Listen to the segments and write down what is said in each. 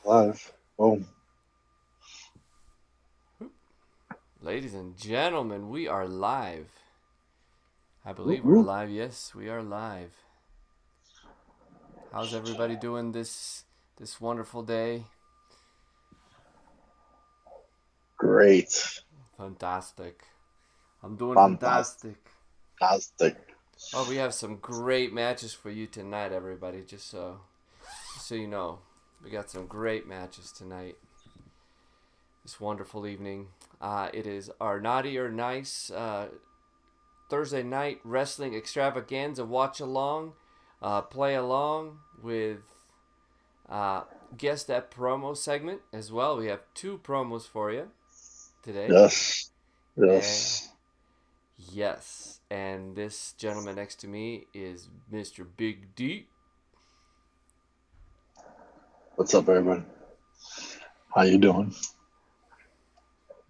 Live. Oh, Ladies and gentlemen, we are live. I whoop, believe we're whoop. live. Yes, we are live. How's everybody doing this wonderful day? Great. Fantastic. I'm doing Fantastic. fantastic. Fantastic. Oh, we have some great matches for you tonight, everybody. Just so you know, we got some great matches tonight. This wonderful evening. It is our naughty or nice Thursday night wrestling extravaganza watch along, play along with uh, guest that promo segment as well. We have two promos for you today. Yes. Uh, Yes. yes, and this gentleman next to me is Mr. Big D. What's up, everybody? How you doing?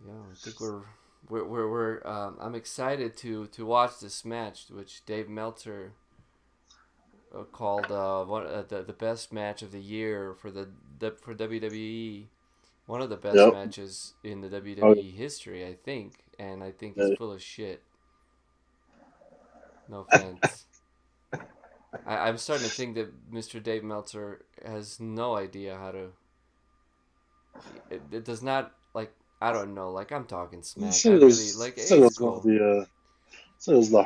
Yeah, I think I'm excited to watch this match, which Dave Meltzer called the best match of the year for WWE. One of the best Yep. matches in the Oh, WWE history, I think, and I think he's yeah. full of shit. No offense. I'm starting to think that Mr. Dave Meltzer has no idea how to. It does not like I don't know. Like I'm talking smack. I really like. Said it It's was one of cool. the said it was the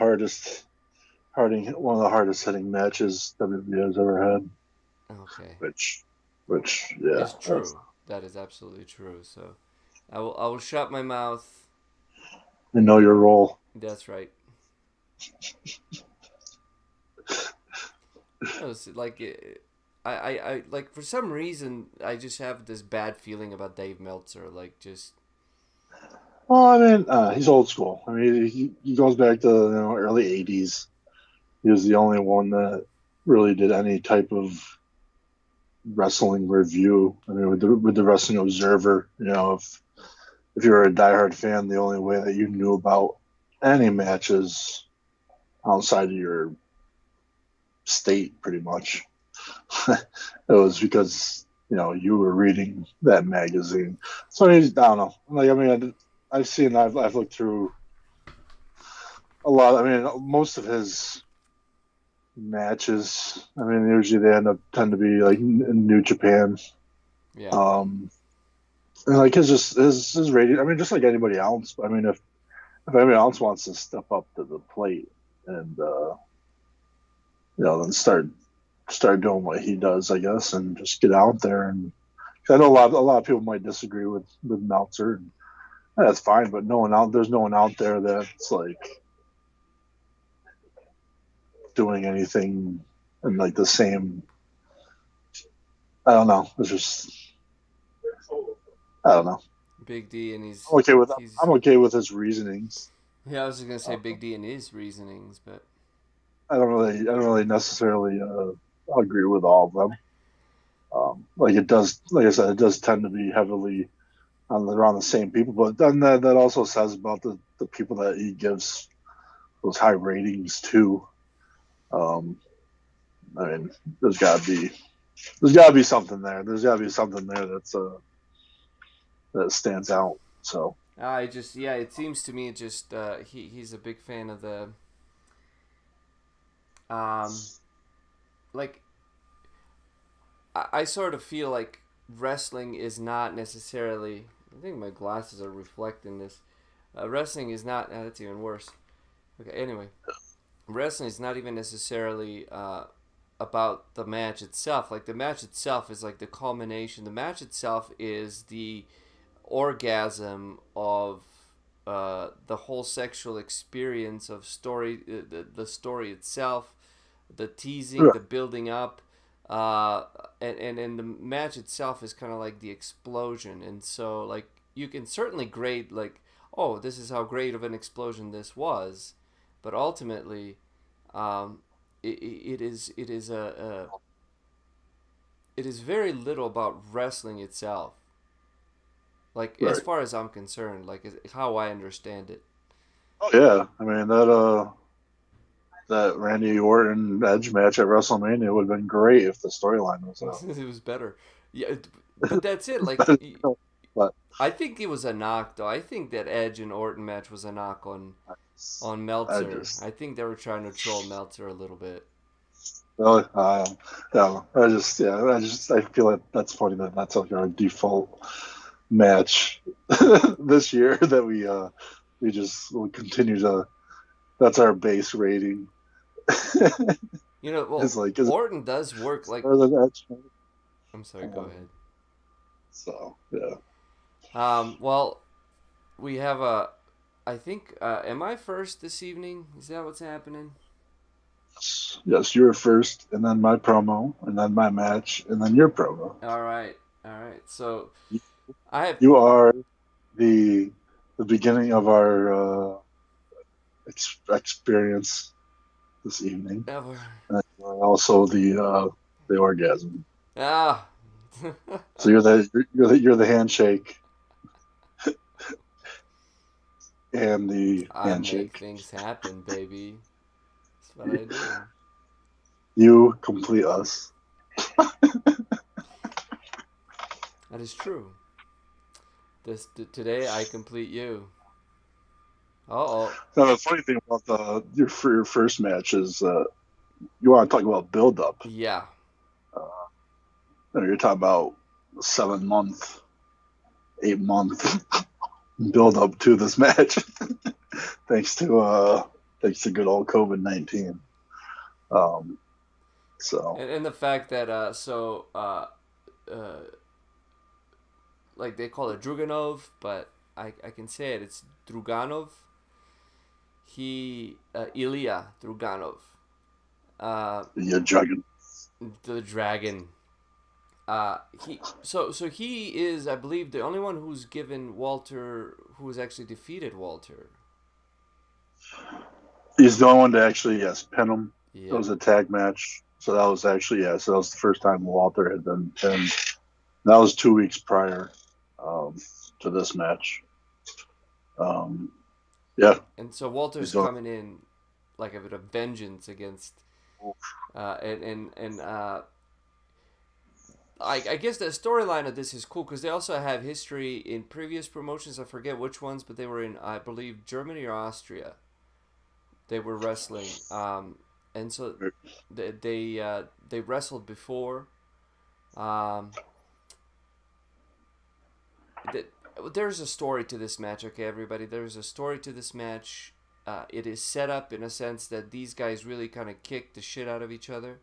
one of the hardest hitting matches WWE has ever had. Okay, Which, which, yeah, it's that's, true. That is absolutely true. So I will shut my mouth. you know your role. That's right. No, it's like I like for some reason I just have this bad feeling about Dave Meltzer. Like just Well, I mean, he's old school. I mean, he goes back to early '80s. He was the only one that really did any type of wrestling review. I mean, with the Wrestling Observer, if you were a diehard fan, the only way that you knew about any matches outside of your state, pretty much, it was because you were reading that magazine. So I don't know. Like I mean, I've looked through a lot. I mean, most of his matches. I mean, usually they tend to be like in New Japan. yeah. Um, and like his rating. I mean, just like anybody else. I mean, if anybody else wants to step up to the plate and then start doing what he does, I guess, and just get out there. And 'cause I know a lot of people might disagree with Meltzer, and that's fine. But there's no one out there that's like doing anything in like the same. I don't know. It's just I don't know. Big D and I'm okay with he's I'm okay with his reasonings. yeah. I was just gonna say Uh, Big D and his reasonings, but I don't really necessarily agree with all of them. Like it does, like I said, it does tend to be heavily around the same people. But then that also says about the people that he gives those high ratings to. Um, I mean, there's got to be there's got to be something there. There's got to be something there that stands out. So I just yeah. It seems to me just he's a big fan of the um like I sort of feel like wrestling is not necessarily. I think my glasses are reflecting this. Wrestling is not. That's even worse. Okay. Anyway, wrestling is not even necessarily about the match itself. Like the match itself is like the culmination. The match itself is the orgasm of the whole sexual experience of story, the story itself, the teasing, yeah, the building up, and the match itself is kind of like the explosion. And so like you can certainly grade like, oh, this is how great of an explosion this was, but ultimately, um, it is very little about wrestling itself. Like as right. far as I'm concerned, like how I understand it. Oh yeah, I mean that Randy Orton Edge match at WrestleMania would have been great if the storyline was It was better. Yeah, but that's it. Like, But I think it was a knock, though. I think that Edge and Orton match was a knock on I Meltzer. just, I think they were trying to troll Meltzer a little bit. really, yeah, I feel like that's funny that that's like our default match this year that we just will continue to. That's our base rating. You know, well, It's like is Orton does work like. better than Edge. I'm sorry. Go Um, ahead. so yeah, Well, we have a. I think. Am I first this evening? Is that what's happening? yes, you were first, and then my promo, and then my match, and then your promo. All right. All right. So I have. You are the beginning of our experience this evening, Ever. and you are also the orgasm. Ah. So you're the handshake and the I make handshake. things happen, baby. That's what I do. You complete us. That is true. Today I complete you. Oh. Now the funny thing about your first match is you want to talk about build up. Yeah. You're talking about 7 month, 8 month build up to this match, thanks to good old COVID-19. So And the fact that like they call it Dragunov, but I can say it. It's Dragunov. Ilja Dragunov. you're dragon. The dragon. He is, I believe, the only one who's given Walter, who has actually defeated Walter. He's the only one to actually pin him. It Yeah. was a tag match, so that was actually so that was the first time Walter had been pinned. That was 2 weeks prior to this match. Yeah. And so Walter's coming in like a bit of vengeance against, I guess the storyline of this is cool because they also have history in previous promotions. I forget which ones, but they were in, I believe, Germany or Austria. They were wrestling, and so they wrestled before. Um, there's a story to this match, okay, everybody. There's a story to this match. It is set up in a sense that these guys really kind of kick the shit out of each other.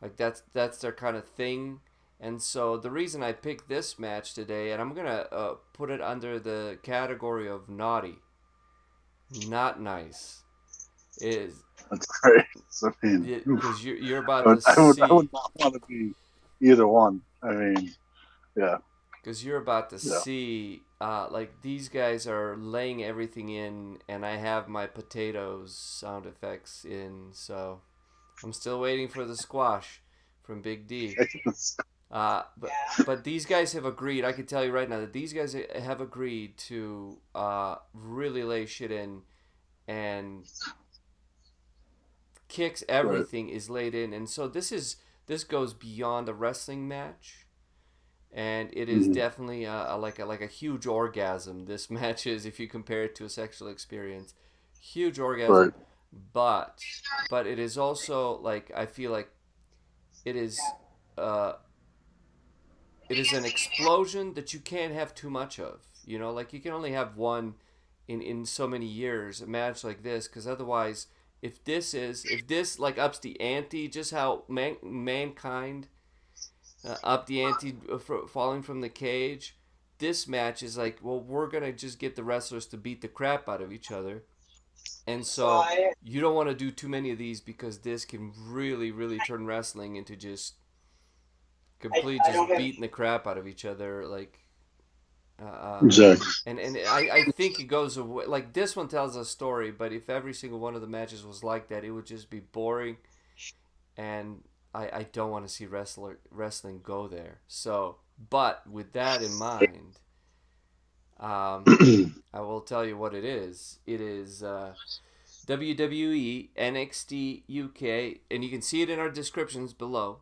Like that's their kind of thing. And so the reason I picked this match today, and I'm gonna put it under the category of naughty, not nice, is That's great. I mean, because you're about to see. I would not want to be either one. I mean, yeah. Because you're about to see, like these guys are laying everything in, and I have my potatoes sound effects in, so I'm still waiting for the squash from Big D. But these guys have agreed. I can tell you right now that these guys have agreed to really lay shit in, and kicks, everything is laid in, and so this goes beyond a wrestling match. And it is definitely like a huge orgasm. This match is, if you compare it to a sexual experience, huge orgasm. But it is also like, I feel like it is an explosion that you can't have too much of. You know, like you can only have one in so many years, a match like this, because otherwise, if this like ups the ante, just how mankind. Up the ante, falling from the cage. This match is like, well, we're gonna just get the wrestlers to beat the crap out of each other, and so you don't want to do too many of these because this can really, really turn wrestling into just complete just beating the crap out of each other, like. Exactly. And I think it goes away. Like this one tells a story, but if every single one of the matches was like that, it would just be boring, and I don't want to see wrestling go there. So, but with that in mind, I will tell you what it is. It is WWE NXT UK, and you can see it in our descriptions below.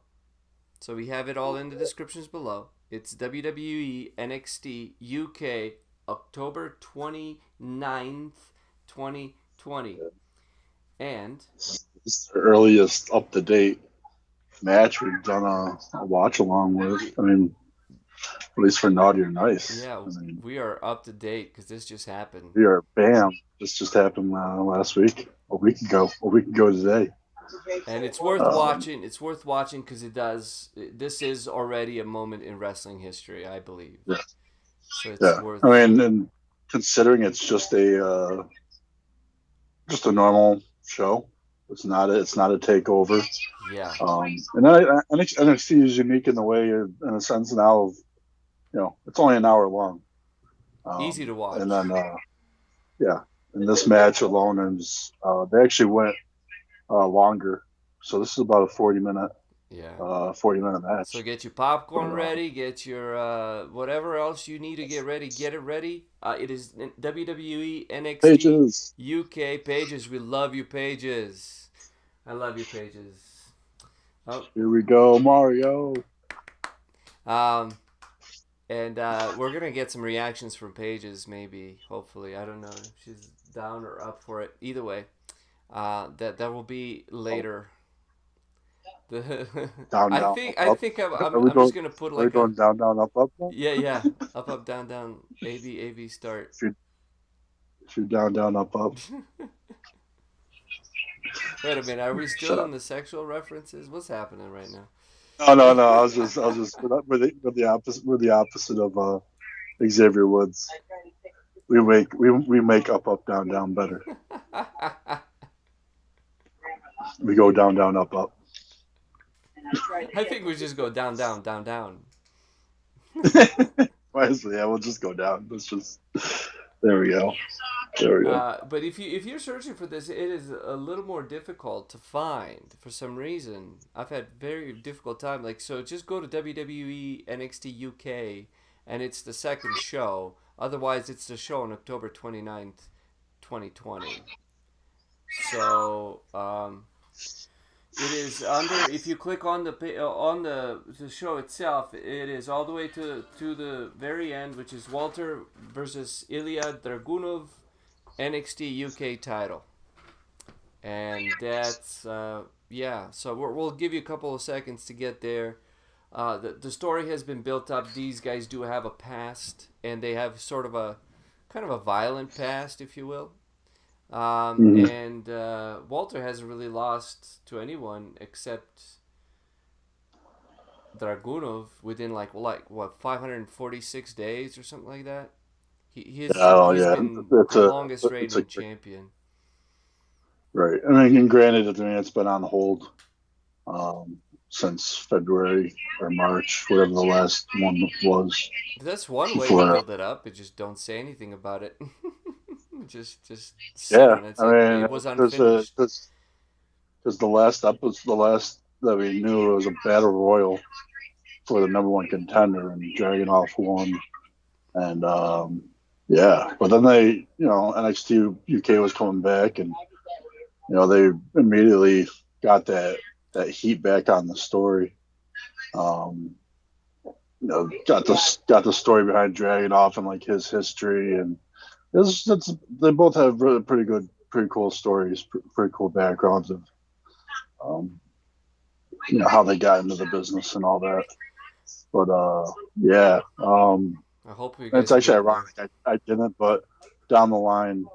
So we have it all in the descriptions below. It's WWE NXT UK October 29th, 2020. And It's the earliest up to date match we've done a watch along with. I mean, at least for Naughty or Nice. yeah, I mean, we are up to date because this just happened. we are bam. This just happened last week, a week ago today. And it's worth watching. It's worth watching because it does. This is already a moment in wrestling history, I believe. Yeah. So it's Yeah. worth. I mean, and considering it's just a normal show, it's not a takeover. Yeah. And NXT is unique in the way, in a sense now of, it's only an hour long. Easy to watch. And then, and this match alone is, they actually went longer. So this is about a 40-minute match. So get your popcorn ready, get your whatever else you need to get ready. Get it ready. It is WWE NXT Pages. UK Pages. We love you, Pages. I love you, Pages. Oh. Here we go, Mario. And we're gonna get some reactions from Pages, maybe, hopefully. I don't know if she's down or up for it. Either way, that will be later. I think I'm just gonna put like going down, up, up. Yeah, up, down, A B start. Shoot down, up, up. Wait a minute, are we still in the sexual references? What's happening right now? No. I was just we're the opposite of Xavier Woods. We make up, down better. We go down, up. I think we just go down. Wisely, yeah, we'll just go down. There we go. But if you're searching for this, it is a little more difficult to find for some reason. I've had very difficult time. So just go to WWE NXT UK, and it's the second show. Otherwise, it's the show on October 29th, 2020. So it is under. If you click on the show itself, it is all the way to the very end, which is Walter versus Ilja Dragunov, NXT UK title. And that's So we'll give you a couple of seconds to get there. The story has been built up. These guys do have a past, and they have sort of a kind of a violent past, if you will. And Walter hasn't really lost to anyone except Dragunov within like 546 days or something like that. He's been the longest reigning champion. Right. I mean, granted, it's been on hold since February or March, whatever the last one was. That's one way to build it up. Just don't say anything about it. just yeah. It was unfinished. Because the last that we knew, it was a battle royal for the number one contender, and Dragunov won. And but then they, NXT UK was coming back, and they immediately got that heat back on the story. Got the story behind Dragunov and like his history, and they both have really pretty cool stories, pretty cool backgrounds of how they got into the business and all that. But I hope you guys. It's actually ironic I didn't, but down the line,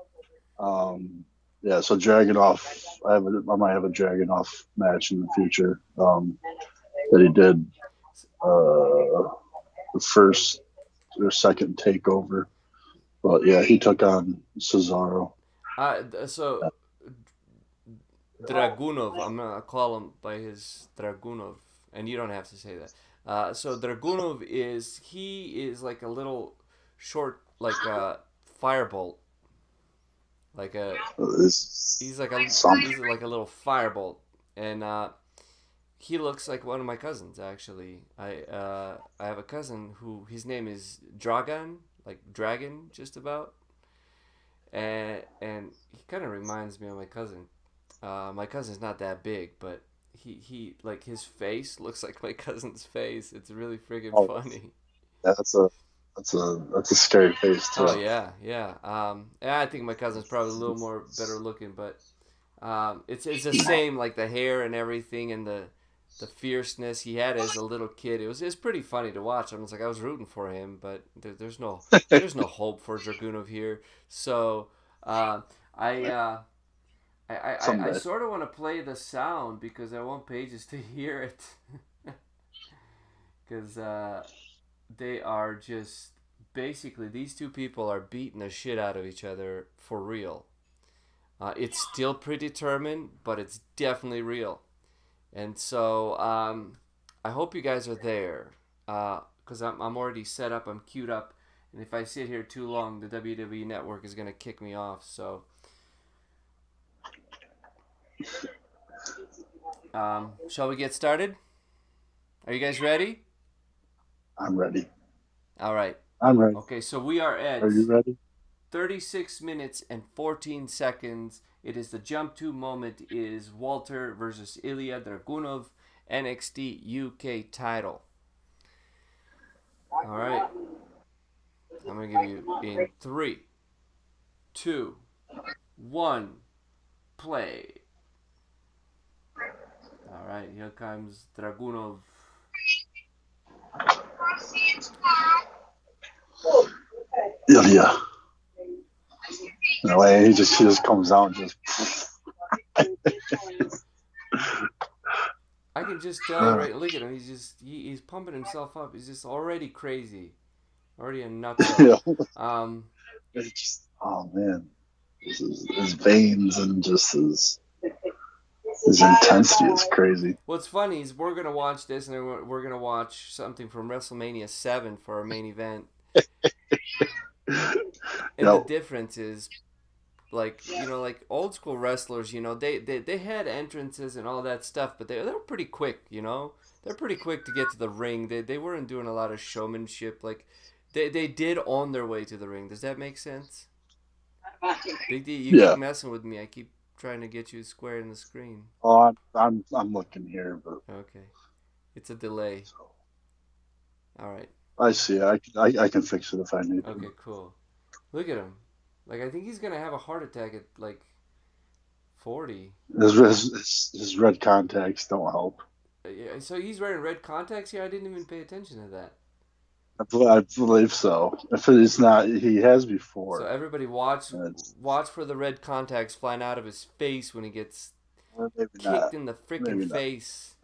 so Dragunov, I might have a Dragunov match in the future that he did the first or second takeover. But yeah, he took on Cesaro. So Dragunov, I'm gonna call him by his Dragunov, and you don't have to say that. So Dragunov is like a little short, like a firebolt. He's like a little firebolt, and he looks like one of my cousins. Actually, I have a cousin who his name is Dragan, like dragon, just about, and he kind of reminds me of my cousin. My cousin's not that big, but he like his face looks like my cousin's face. It's really friggin' Oh, funny. that's a scary face Oh too. yeah, yeah. I think my cousin's probably a little more better looking, but it's the same, like the hair and everything, and the fierceness he had as a little kid. It's pretty funny to watch. I was rooting for him, but there's no hope for Dragunov here. So uh, I. I Someday. sort of want to play the sound because I want Pages to hear it. Because they are just basically these two people are beating the shit out of each other for real. It's still predetermined, but it's definitely real. And so I hope you guys are there because I'm already set up, I'm queued up, and if I sit here too long, the WWE Network is gonna kick me off. So shall we get started? Are you guys ready? I'm ready. All right. I'm ready. Okay, so we are at Are you ready? 36 minutes and 14 seconds. It is the jump to moment is Walter versus Ilja Dragunov NXT UK title. All right. I'm going to give you in 3, 2, 1, play. All right, here comes Dragunov. Yeah. No way. He just comes out and just. I can just tell right. Look at him. He's pumping himself up. He's just already crazy, already a nutso. Yeah. Oh man, his veins and just his intensity is crazy. What's funny is we're gonna watch this, and we're gonna watch something from WrestleMania 7 for our main event. And the difference is, like old school wrestlers, they had entrances and all that stuff, but they were pretty quick. They're pretty quick to get to the ring. They weren't doing a lot of showmanship. Like they did on their way to the ring. Does that make sense? Big D, you keep messing with me. I keep trying to get you square in the screen. Oh, I'm looking here, but okay, it's a delay. All right. I see. I can fix it if I need to. Okay, cool. Look at him. Like I think he's gonna have a heart attack at like 40. His red contacts don't help. So he's wearing red contacts here. I didn't even pay attention to that. I believe so. If it's not, he has before. So everybody watch for the red contacts flying out of his face when he gets kicked in the freaking face.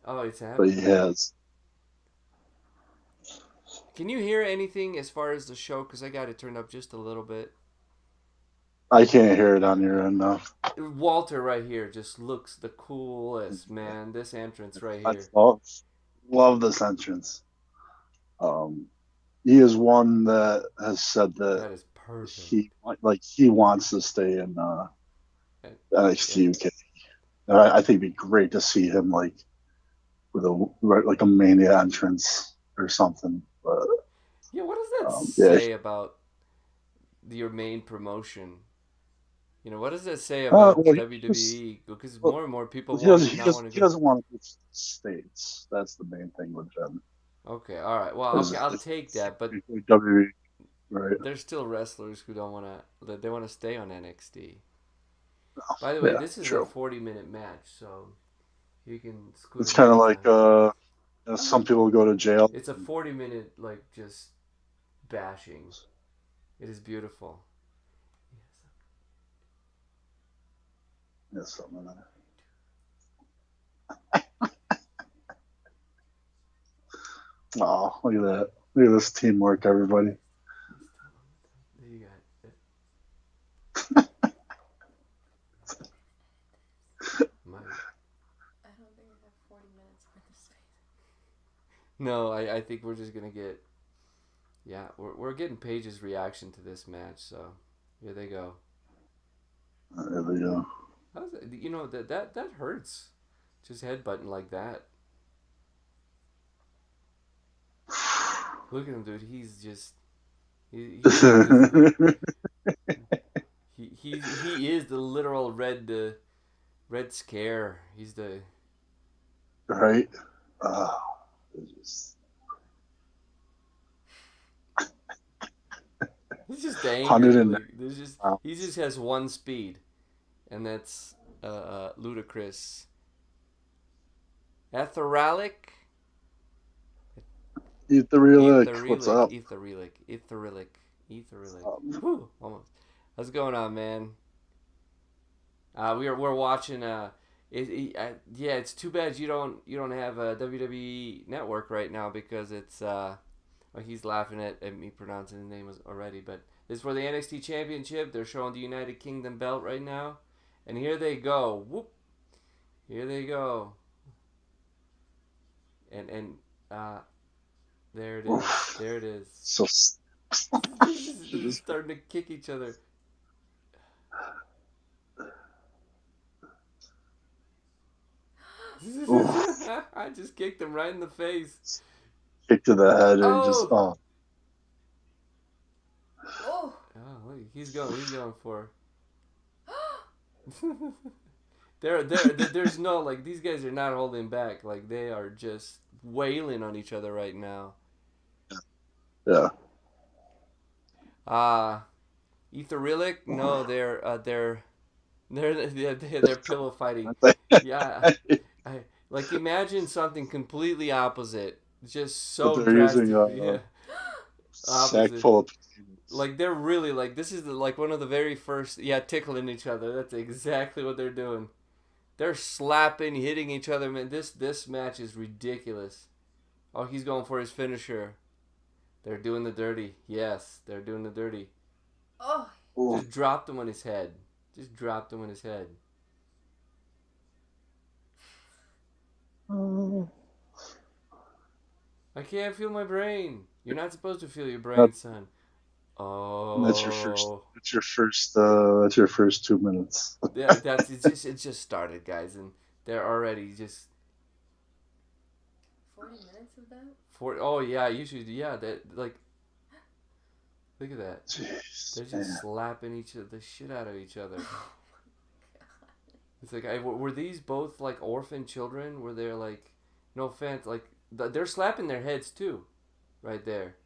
Oh, it's happening. But he has. Can you hear anything as far as the show? Because I got it turned up just a little bit. I can't hear it on your end now. Walter right here just looks the coolest, man. This entrance right here. I love this entrance. He is one that has said that is perfect. He wants to stay in NXT UK. And I think it'd be great to see him with a Mania entrance or something. But yeah, what does that say about your main promotion? What does that say about WWE? Because more and more people he doesn't want to go to the States. That's the main thing with them. Okay, all right. Well, okay, I'll take that. But WWE, right? There's still wrestlers who don't want to. They want to stay on NXT. By the way, this is a 40-minute match, so you can. It's kind of like some people go to jail. It's a 40-minute just bashing. It is beautiful. Yes, something like that. Oh, look at that. Look at this teamwork, everybody. There you got it. I don't think I have 40 minutes worth of space. No, I think we're just going to get... Yeah, we're getting Paige's reaction to this match, so here they go. There they go. That hurts. Just headbutting like that. Look at him, dude. He's just he is the literal red Red Scare. He's the right. It's just he's just angry. 100 Like there's just he just has one speed, and that's ludicrous. Etheralic. Etherilik. What's up? Etherilik. Whew, almost. What's going on, man? We're watching. Yeah, it's too bad you don't have a WWE Network right now because it's well, he's laughing at me pronouncing the name already, but it's for the NXT Championship. They're showing the United Kingdom belt right now, and here they go. Whoop! Here they go. And there it is. There it is. So They're starting to kick each other. I just kicked him right in the face. kick to the head and Oh, look, he's going for. There's no like these guys are not holding back. Like they are just wailing on each other right now. Yeah. Etherilik? No, they're pillow fighting. Yeah, like imagine something completely opposite, just so But they're drastic. using Yeah, sack opposite. full of Like they're really like this is like one of the very first tickling each other. That's exactly what they're doing. They're slapping, hitting each other. Man, this match is ridiculous. Oh, he's going for his finisher. They're doing the dirty. Yes, they're doing the dirty. Oh. Just dropped him on his head. Just dropped him on his head. I can't feel my brain. You're not supposed to feel your brain, son. Oh. That's your first. That's your first 2 minutes. Yeah, it just started, guys, and they're already just 40 minutes of that? Oh yeah, usually that like look at that. Jeez, They're just slapping the shit out of each other. It's like were these both like orphan children? Were they like no offense like they're slapping their heads too, right there.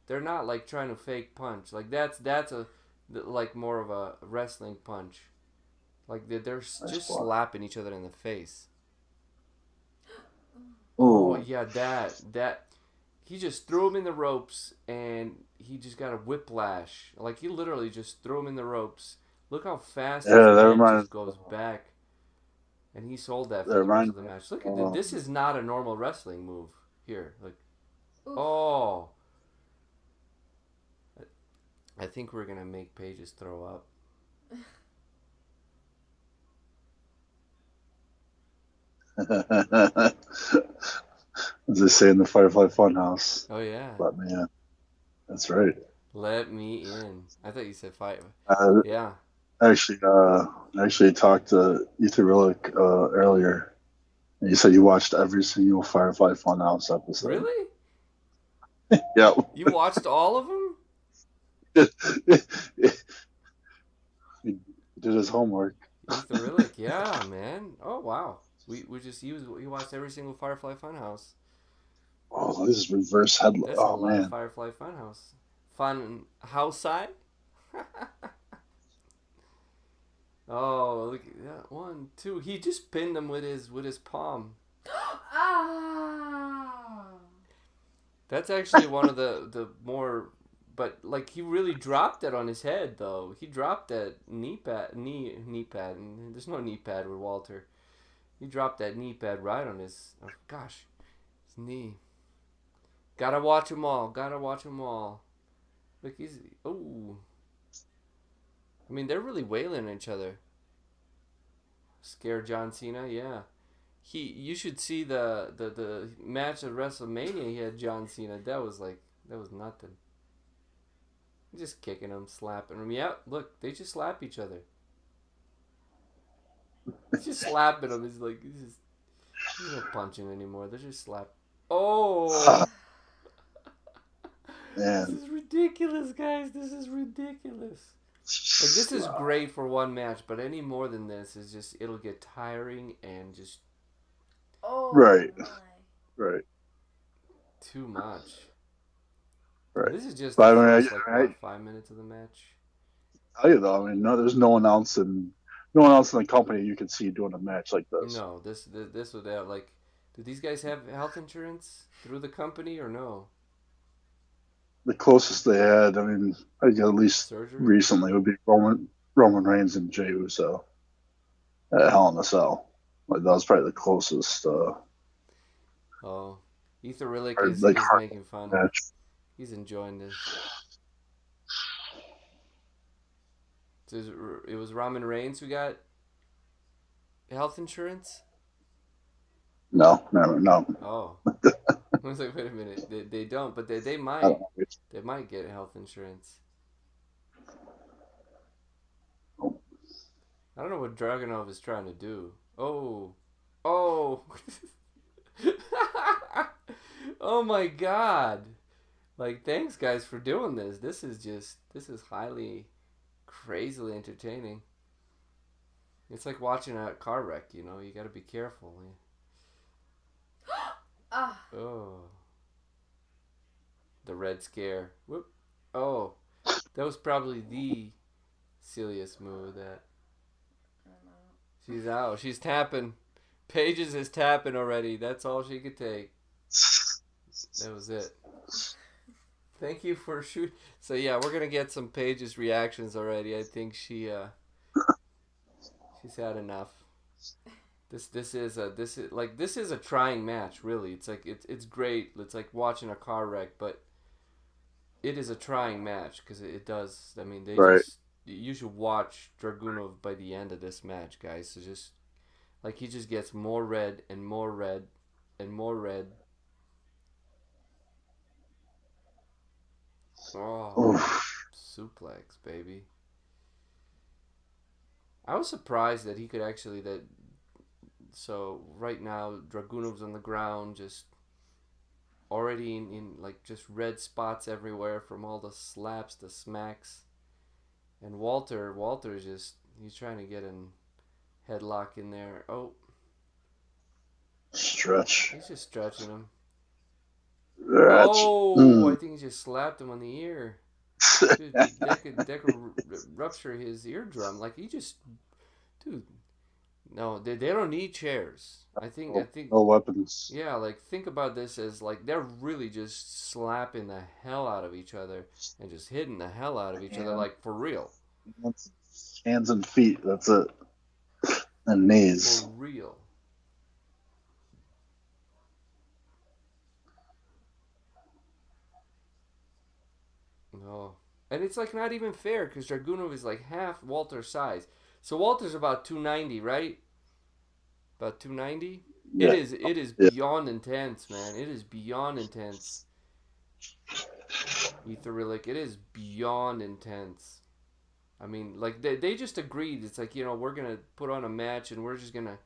They're not like trying to fake punch. Like that's a like more of a wrestling punch. Like they're just slapping each other in the face. Oh yeah, that he just threw him in the ropes and he just got a whiplash. Like he literally just threw him in the ropes. Look how fast his head just goes back. And he sold that for the rest of the match. Look at this is not a normal wrestling move here. Like oh. I think we're gonna make Pages throw up. As they say in the Firefly Funhouse. Oh yeah. Let me in. That's right. Let me in. I thought you said fight. Yeah. I actually talked to Etherilik earlier. And you said you watched every single Firefly Funhouse episode. Really? Yeah. You watched all of them? He did his homework. Etherilik, yeah, man. Oh wow. We watched every single Firefly Funhouse. Oh, this is reverse headlock. That's oh a lot man. of Firefly Funhouse. Fun house side? Oh, look at that. 1, 2. He just pinned him with his palm. Ah! That's actually one of the more, but like he really dropped it on his head though. He dropped that knee pad, and there's no knee pad with Walter. He dropped that knee pad right on his knee. Gotta watch them all. Look, he's I mean, they're really wailing at each other. Scare John Cena, yeah. You should see the match at WrestleMania. He had John Cena. That was nothing. Just kicking him, slapping him. Yeah, look, they just slap each other. Just slapping him. He's not punching anymore. They're just slap. Oh. Man. This is ridiculous, guys. This is ridiculous. Like, this is great for one match, but any more than this is just, it'll get tiring and just Oh Right. my. Right. too much. Right. This is just But the I mean, first, like, what, 5 minutes of the match? I tell you though, I mean, no, there's no one else in the company you can see doing a match like this. No, this would have, like, do these guys have health insurance through the company or no? The closest they had, I mean, I think at least Surgery? recently would be Roman Reigns and Jey Uso at Hell in a Cell. Like that was probably the closest, Oh, Ether Rillick or, is like is hard making fun. match. He's enjoying this. It was Roman Reigns who got health insurance? No, never, no. Oh. I was like, wait a minute. They don't, but they I might. don't know. They might get health insurance. I don't know what Dragunov is trying to do. Oh. Oh. Oh my god. Like, thanks guys for doing this. This is highly, crazily entertaining. It's like watching a car wreck, you know? You gotta be careful. Ah. Oh. The red scare. Whoop. Oh. That was probably the silliest move that. I don't know. She's out. She's tapping. Pages is tapping already. That's all she could take. That was it. Thank you for shooting. So yeah, we're gonna get some Paige's reactions already. I think she's had enough. This is a trying match, really. It's like it's great. It's like watching a car wreck, but it is a trying match because it does. I mean, Right. you should watch Dragunov by the end of this match, guys. So just like he just gets more red and more red and more red. Oh, Oof. suplex, baby. I was surprised that he could actually that. So right now Dragunov's on the ground, just already in like just red spots everywhere from all the slaps, the smacks, and Walter's just he's trying to get an headlock in there. Oh, Stretch. he's just stretching him. Stretch. Oh, I think he just slapped him on the ear. Dude, that could rupture his eardrum. Like he just, dude. No, they don't need chairs. I think No weapons. yeah, like think about this as like they're really just slapping the hell out of each other and just hitting the hell out of each other, like for real. Hands and feet. That's it. And knees. For real. No. And it's like not even fair because Dragunov is like half Walter's size. So Walter's about 290, right? About 290? Yeah. It is beyond intense, man. It is beyond intense. Ether Rillick, it is beyond intense. I mean, like they just agreed. It's like, you know, we're gonna put on a match and we're just gonna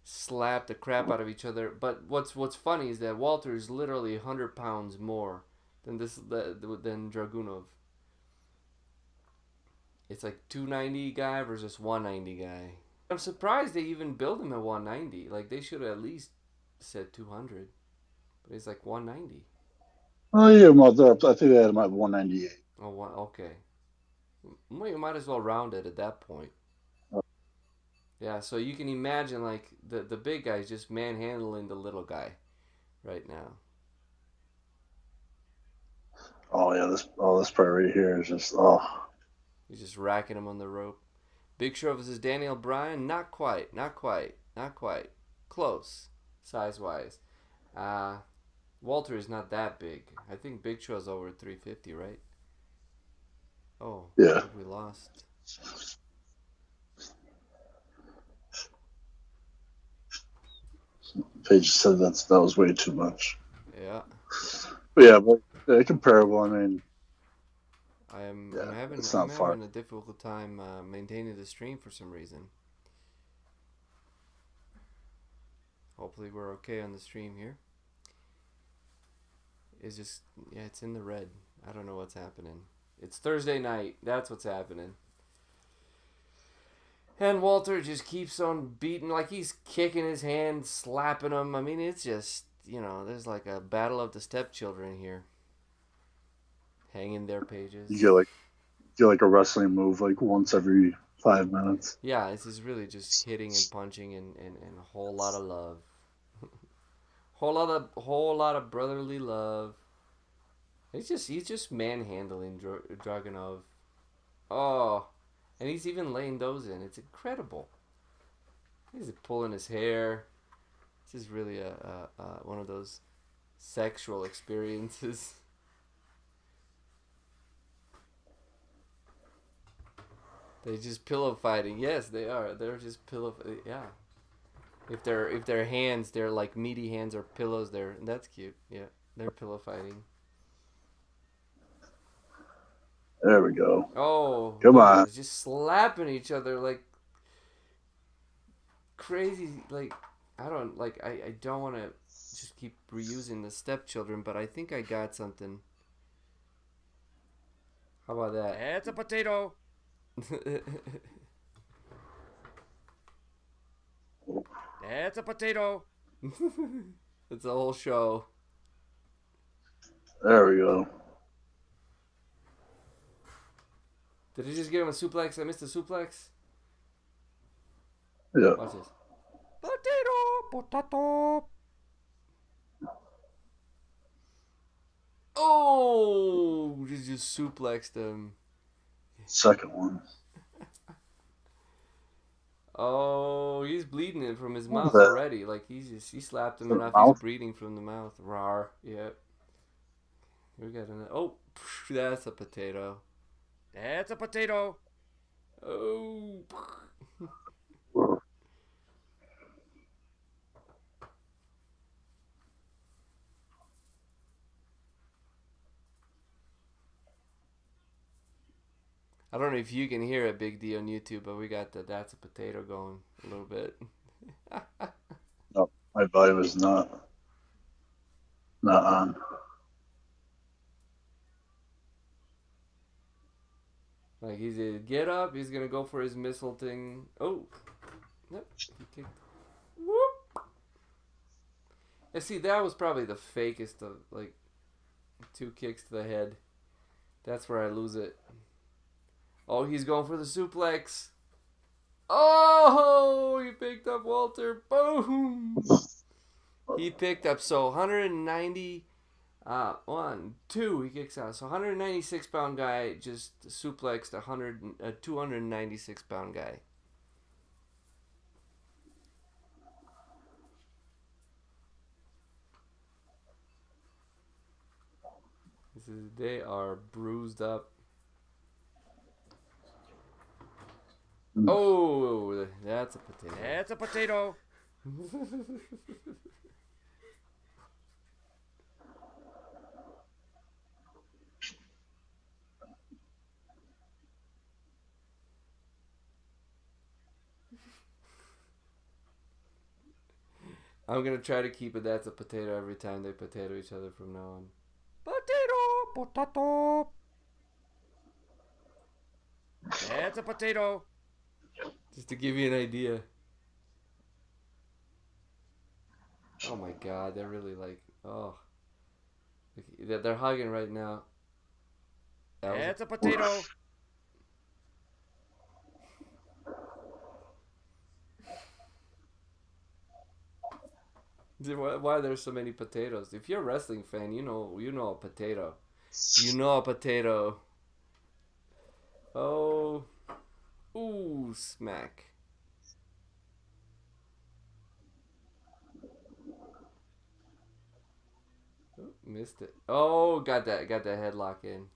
slap the crap out of each other. But what's funny is that Walter is literally 100 pounds more than than Dragunov. It's like 290 guy versus 190 guy. I'm surprised they even build him at 190. Like they should have at least said 200, but he's like 190. Oh yeah, well, I think they had him at 198. Oh, okay. Well, you might as well round it at that point. Yeah, so you can imagine like the big guy's just manhandling the little guy right now. Oh yeah, this part right here is just He's just racking him on the rope. Big Show versus Daniel Bryan, not quite. Close, size-wise. Walter is not that big. I think Big Show's over 350, right? Oh, yeah. we lost. Paige said that was way too much. Yeah. But yeah, but comparable. I mean, I'm Yeah, having it's not far. a difficult time maintaining the stream for some reason. Hopefully we're okay on the stream here. It's just it's in the red. I don't know what's happening. It's Thursday night. That's what's happening. And Walter just keeps on beating, like he's kicking his hand, slapping him. I mean, it's just, there's like a battle of the stepchildren here. Hanging their pages. You get like a wrestling move like once every 5 minutes. Yeah, this is really just hitting and punching and a whole lot of love. whole lot of brotherly love. He's just manhandling Dragunov. Oh, and he's even laying those in. It's incredible. He's pulling his hair. This is really a one of those sexual experiences. They just pillow fighting. Yes, they are. They're just pillow. Yeah. If their hands, they're like meaty hands or pillows. That's cute. Yeah, they're pillow fighting. There we go. Oh, come on! Just slapping each other like crazy. Like I don't want to just keep reusing the stepchildren, but I think I got something. How about that? That's a potato. That's a potato. It's a whole show. There we go. Did he just give him a suplex? I missed a suplex. Yeah. Watch this. Potato. Oh, he just suplexed him. Second one. Oh, he's bleeding it from his mouth that? already. Like he slapped him From enough. the He's mouth? bleeding from the mouth. Rawr. Yep. We got another. Oh, that's a potato. That's a potato. Oh. I don't know if you can hear it, Big D, on YouTube, but we got the that's a potato going a little bit. No, my volume is not on. Like he's a get up, he's gonna go for his missile thing. Oh, nope, he kicked. Whoop. And see, that was probably the fakest of like 2 kicks to the head. That's where I lose it. Oh, he's going for the suplex. Oh, he picked up Walter. Boom. He picked up 190. 1, 2. He kicks out. So 196-pound guy just suplexed a 296-pound guy. They are bruised up. Oh, that's a potato. That's a potato. I'm gonna try to keep it that's a potato every time they potato each other from now on. Potato. That's a potato. Just to give you an idea. Oh my god, they're really like, oh. They're hugging right now. That's a potato. Why are there so many potatoes? If you're a wrestling fan, you know a potato. You know a potato. Oh. Ooh, smack. Oh, missed it. Oh, got that headlock in.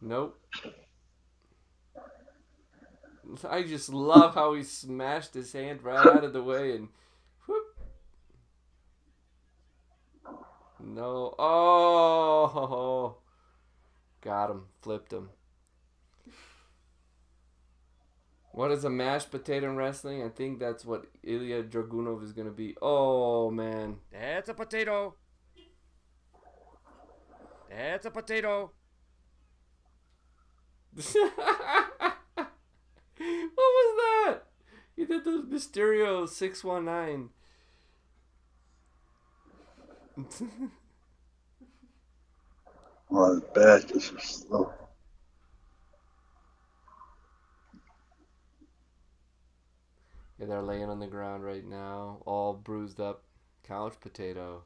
Nope. I just love how he smashed his hand right out of the way and whoop. No. Oh. Got him. Flipped him. What is a mashed potato in wrestling? I think that's what Ilja Dragunov is going to be. Oh, man. That's a potato. That's a potato. What was that? He did the Mysterio 619. On his back is just slow. Yeah, they're laying on the ground right now, all bruised up. Couch potato.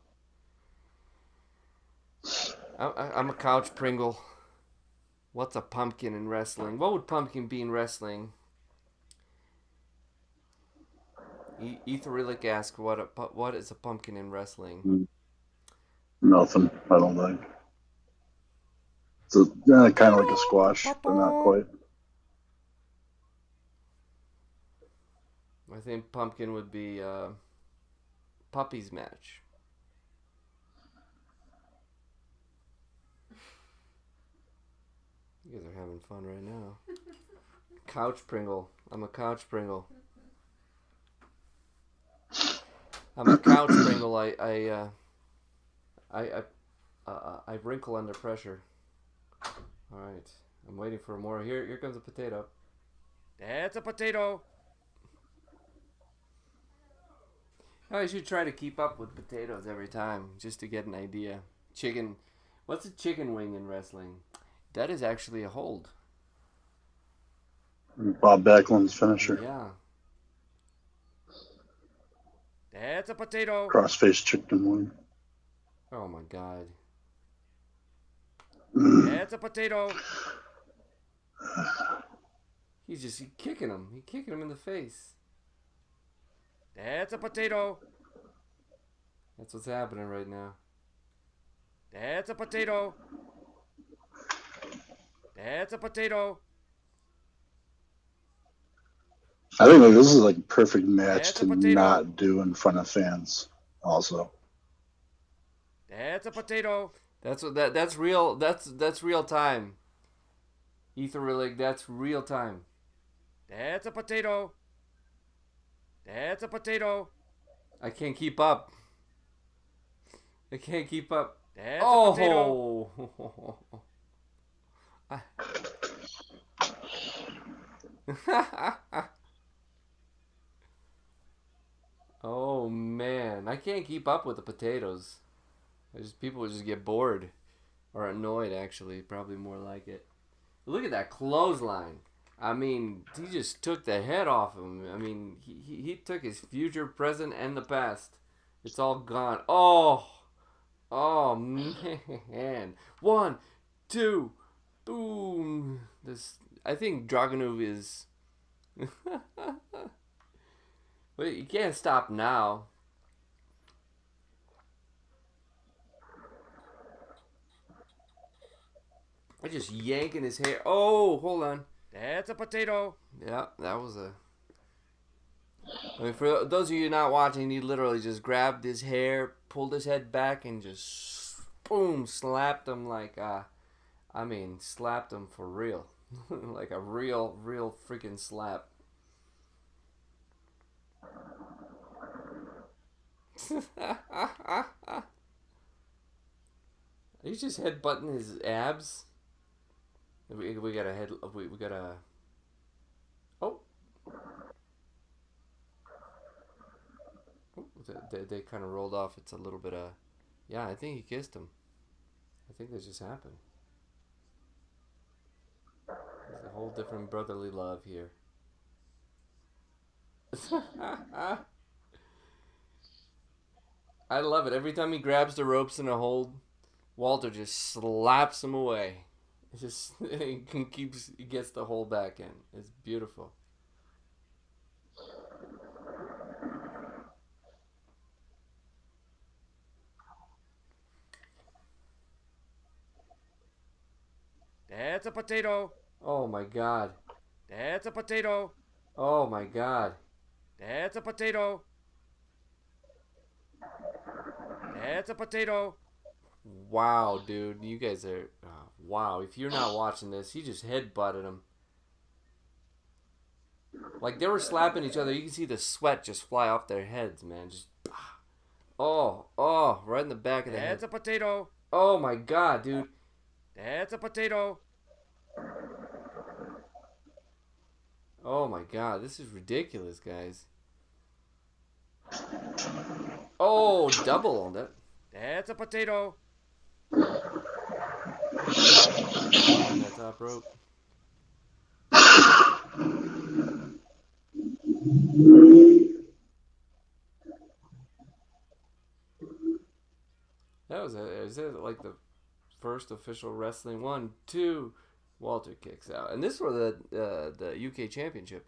I'm a couch Pringle. What's a pumpkin in wrestling? What would pumpkin be in wrestling? Etheric asked, what is a pumpkin in wrestling? Nothing, I don't think. It's kind of like a squash, but not quite. I think pumpkin would be puppies match. You guys are having fun right now. Couch Pringle. I'm a couch Pringle. I'm a couch Pringle. I wrinkle under pressure. All right, I'm waiting for more. Here comes a potato. That's a potato. I should try to keep up with potatoes every time, just to get an idea. Chicken. What's a chicken wing in wrestling? That is actually a hold. Bob Backlund's finisher. Yeah. That's a potato. Crossface chicken wing. Oh my god. That's a potato. He's kicking him. He's kicking him in the face. That's a potato. That's what's happening right now. That's a potato. That's a potato. I think this is like a perfect match That's to a potato. not do in front of fans. Also, That's a potato. That's real. That's real time. Etheric, that's real time. That's a potato. That's a potato. I can't keep up. I can't keep up. That's a potato. Oh man, I can't keep up with the potatoes. People would just get bored or annoyed. Actually, probably more like it. Look at that clothesline. I mean, he just took the head off him. I mean, he took his future, present, and the past. It's all gone. Oh man. 1, 2, boom. I think Dragunov is. Wait, you can't stop now. I'm just yanking his hair. Oh, hold on. That's a potato. Yeah, that was I mean, for those of you not watching, he literally just grabbed his hair, pulled his head back, and just boom, slapped him like slapped him for real. Like a real freaking slap. He's just headbutting his abs. We got a we got a. Oh. They kind of rolled off. It's a little bit of. Yeah, I think he kissed him. I think that just happened. There's a whole different brotherly love here. I love it. Every time he grabs the ropes in a hold, Walter just slaps him away. It's just he gets the hold back in. It's beautiful. That's a potato. Oh my god. That's a potato. Oh my god. That's a potato. That's a potato. Wow, dude. You guys are... wow. If you're not watching this, he just headbutted him. Like, they were slapping each other. You can see the sweat just fly off their heads, man. Just... Oh, right in the back of the head. That's a potato. Oh my god, dude. That's a potato. Oh my god, this is ridiculous, guys. Oh, double on that. That's a potato. On that top rope. Is that like the first official wrestling? 1, 2. Walter kicks out, and this was the UK Championship.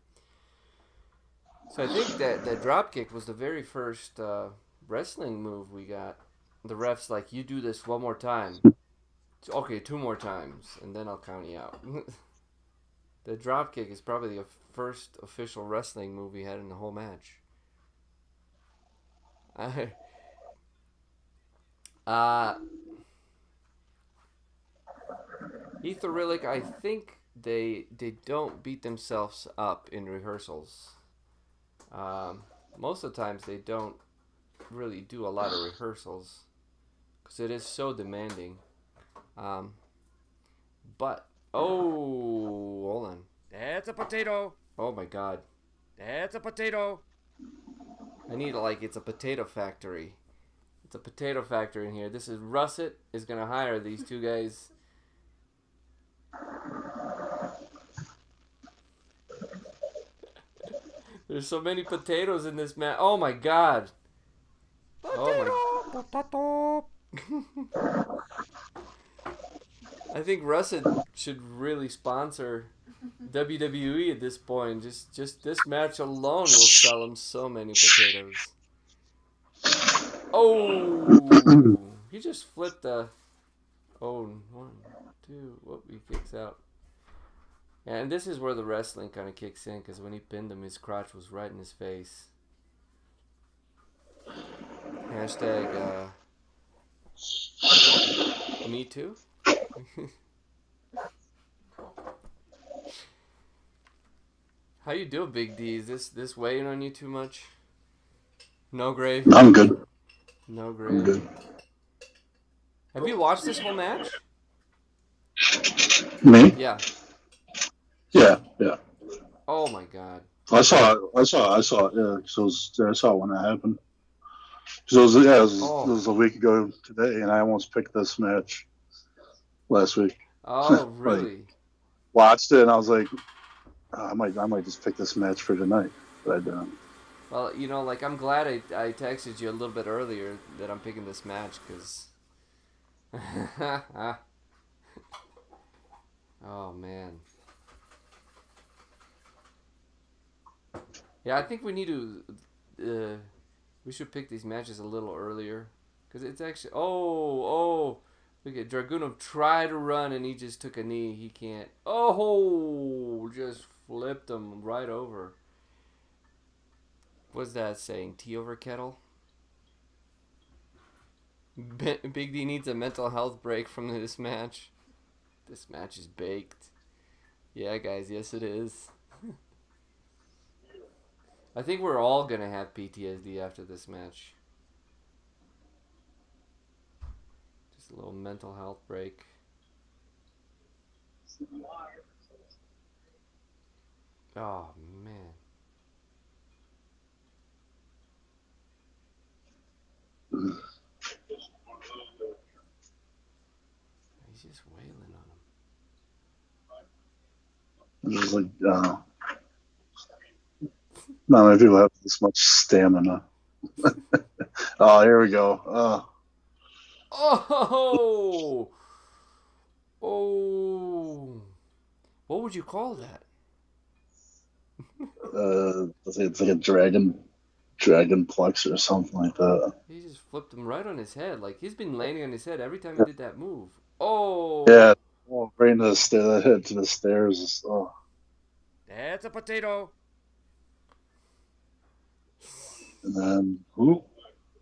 So I think that drop kick was the very first wrestling move we got. The ref's like, you do this one more time. Okay, 2 more times, and then I'll count you out. The drop kick is probably the first official wrestling move we had in the whole match. Ether Rillick, I think they don't beat themselves up in rehearsals. Most of the times they don't really do a lot of rehearsals because it is so demanding. But hold on. That's a potato. Oh my god. That's a potato. I need it's a potato factory. It's a potato factory in here. This is Russet is gonna hire these 2 guys. There's so many potatoes in this match. Oh my god. Potato. I think Russet should really sponsor WWE at this point. Just this match alone will sell him so many potatoes. Oh, he just flipped the. Oh, 1, 2. Whoop, he kicks out. And this is where the wrestling kind of kicks in, because when he pinned him, his crotch was right in his face. Hashtag, me too? How you doing, Big D? Is this weighing on you too much? No grave? I'm good. No I'm grave. good. Have you watched this whole match? Me? Yeah. Yeah, yeah. Oh my god. I saw it. Yeah, so I saw it when it happened. So it was a week ago today, and I almost picked this match last week. Oh, really? Watched it, and I was like, I might just pick this match for tonight, but I didn't. Well, I'm glad I texted you a little bit earlier that I'm picking this match, because... Oh, man. Yeah, I think we need to... we should pick these matches a little earlier. Because it's actually... Oh! Look at Dragunov tried to run and he just took a knee. He can't. Oh! Just flipped him right over. What's that saying? Tea over kettle? Big D needs a mental health break from this match. This match is baked. Yeah, guys. Yes, it is. I think we're all going to have PTSD after this match. Just a little mental health break. Oh, man. He's just wailing on him. It was like, not many people have this much stamina. Oh, here we go. Oh! What would you call that? It's like a dragonplex or something like that. He just flipped him right on his head. Like, he's been landing on his head every time he did that move. Oh! Yeah, right into the head to the stairs. Oh. That's a potato. And then, whoop.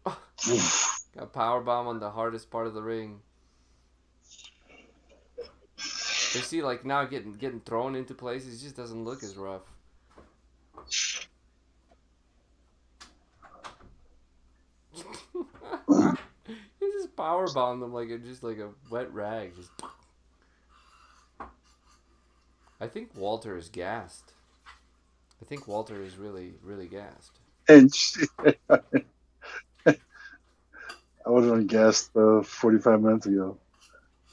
Got powerbomb on the hardest part of the ring. You see, like, now getting thrown into places, it just doesn't look as rough. He just powerbombed them like a wet rag. I think Walter is gassed. I think Walter is really, really gassed. And I would have been gassed 45 minutes ago.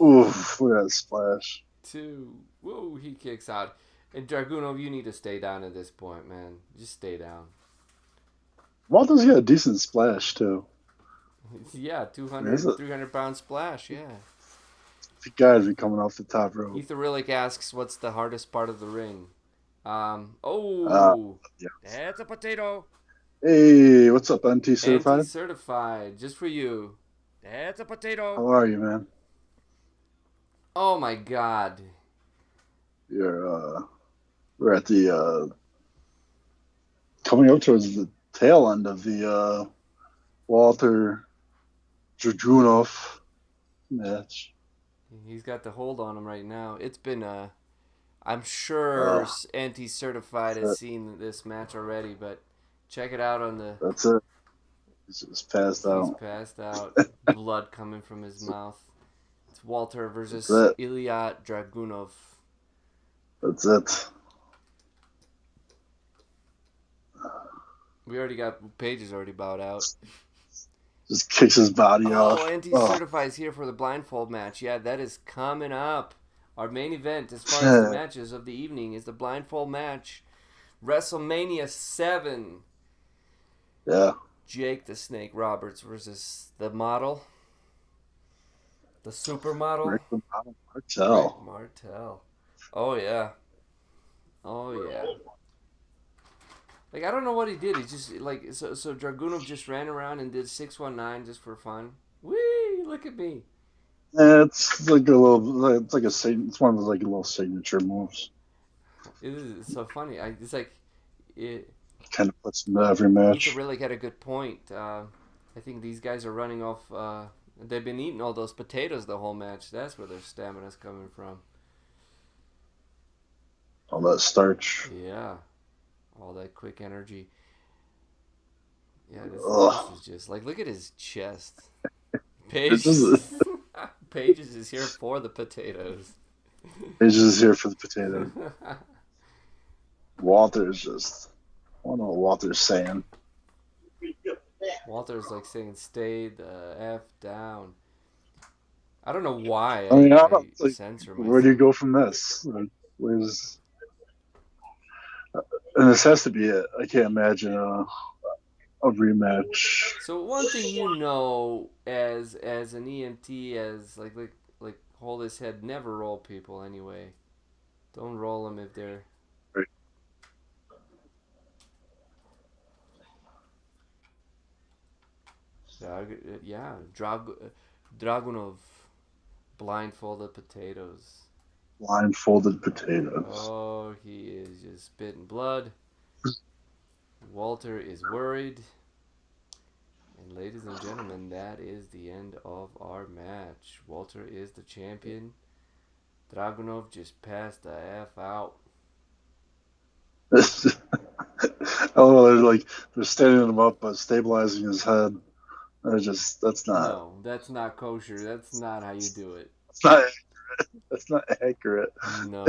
Oof, look at that splash. 2. Whoa, he kicks out. And Dragunov, you need to stay down at this point, man. Just stay down. Walter's got a decent splash, too. Yeah, 200, Is it? 300-pound splash, yeah. The guys be coming off the top rope. Ether Rillick asks, what's the hardest part of the ring? Yeah. That's a potato. Hey, what's up, NT Certified? Anti-certified, just for you. That's a How potato. are you, man? Oh my God. We're at the coming up towards the tail end of the Walter Dragunov match. He's got the hold on him right now. It's been I'm sure Anti-certified has seen this match already, but check it out on the. That's it. He's just passed He's out. passed out. Blood coming from his mouth. It's Walter versus That's Ilja Dragunov. That's it. We already got Page's already bowed out. Just kicks his body off. Oh, Anti-certified is here for the blindfold match. Yeah, that is coming up. Our main event, as far as the matches of the evening, is the blindfold match. Wrestlemania 7. Yeah. Jake the Snake Roberts versus the model. The supermodel. Rick Martel. Rick Martel. Oh, yeah. Oh, yeah. Like, I don't know what he did. He just, like, so Dragunov just ran around and did 619 just for fun. Whee! Look at me. Yeah, it's like a little. It's like it's one of those like little signature moves. It is so funny. It's like it. Kind of puts him to every match. Ethan really had a good point. I think these guys are running off. They've been eating all those potatoes the whole match. That's where their stamina's coming from. All that starch. Yeah, all that quick energy. Yeah, this is just like, look at his chest. Pages. Pages is here for the potatoes. Pages is here for the potato. Walter's just. I don't know what Walter's saying. Walter's like saying, "Stay the F down." I don't know why I mean, I like, censor where myself. do you go from this? Like, where's? And this has to be it. I can't imagine a rematch. So one thing you know, as an EMT, as like hold his head, never roll people anyway. Don't roll them if they're. Right. Yeah, Dragunov, blindfolded potatoes. Blindfolded potatoes. Oh, he is just spitting blood. Walter is worried. And ladies and gentlemen, that is the end of our match. Walter is the champion. Dragunov just passed the F out. I don't know. They're standing him up, but stabilizing his head. That's not. No, that's not kosher. That's not how you do it. That's not accurate. No.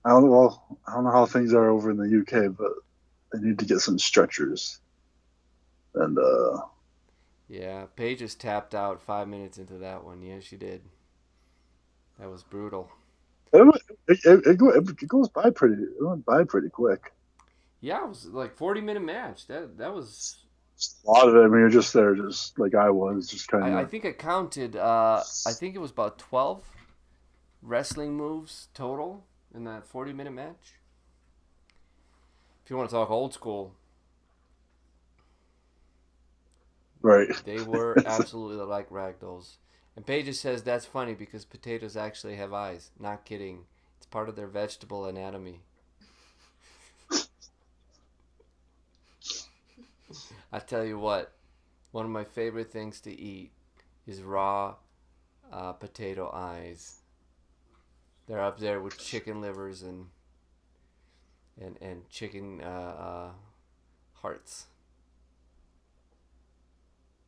I don't know how things are over in the UK, but they need to get some stretchers. And Yeah, Paige just tapped out 5 minutes into that one. Yeah, she did. That was brutal. it goes by pretty. It went by pretty quick. Yeah, it was like 40-minute match. That was. A lot of it. I mean, you're just there, just like I was, just kind of. I think I counted. I think it was about 12 wrestling moves total in that 40-minute match. If you want to talk old school, right. they were absolutely like ragdolls. And Paige says that's funny because potatoes actually have eyes. Not kidding. It's part of their vegetable anatomy. I tell you what, one of my favorite things to eat is raw potato eyes. They're up there with chicken livers and chicken hearts.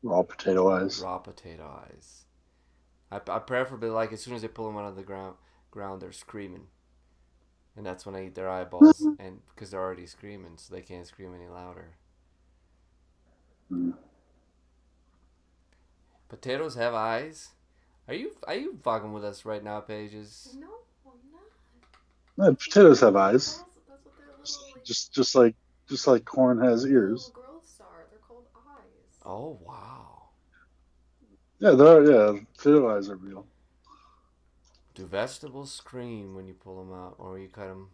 Raw potato eyes. Raw potato eyes. I preferably like as soon as they pull them out of the ground they're screaming. And that's when I eat their eyeballs, and because they're already screaming, so they can't scream any louder. Mm. Potatoes have eyes? Are you fucking with us right now, Pages? No, I'm not. Yeah, potatoes have eyes, That's what their little like just like corn has little ears. growths are. They're called eyes. Oh, wow. Yeah, potato eyes are real. Do vegetables scream when you pull them out, or you cut them?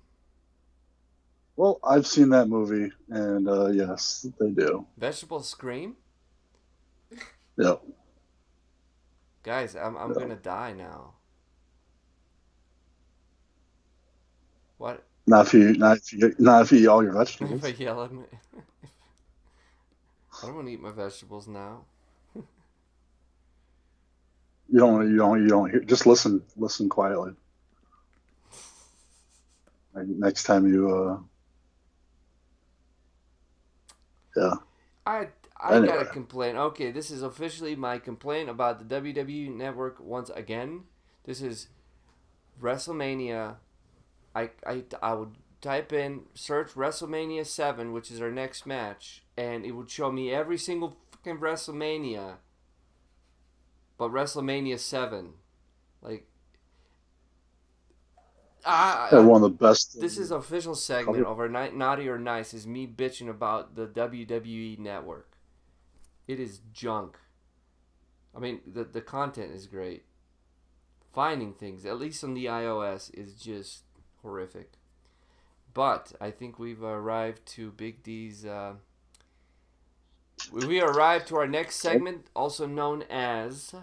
Well, I've seen that movie, and yes, they do. Vegetables scream? Yep. Guys, I'm Yeah. gonna die now. What? Not if you eat all your vegetables. If I yell at me? I don't want to eat my vegetables now. You don't hear. Just listen quietly. Like, next time you, yeah. I Anyway. gotta complain. Okay, this is officially my complaint about the WWE Network once again. This is Wrestlemania. I would type in, search Wrestlemania 7, which is our next match, and it would show me every single fucking Wrestlemania, but Wrestlemania 7. Like, One of the best. This is official segment of our Naughty or Nice is me bitching about the WWE Network. It is junk. I mean, the content is great. Finding things, at least on the iOS, is just horrific. But I think we've arrived to Big D's. We arrived to our next segment, also known as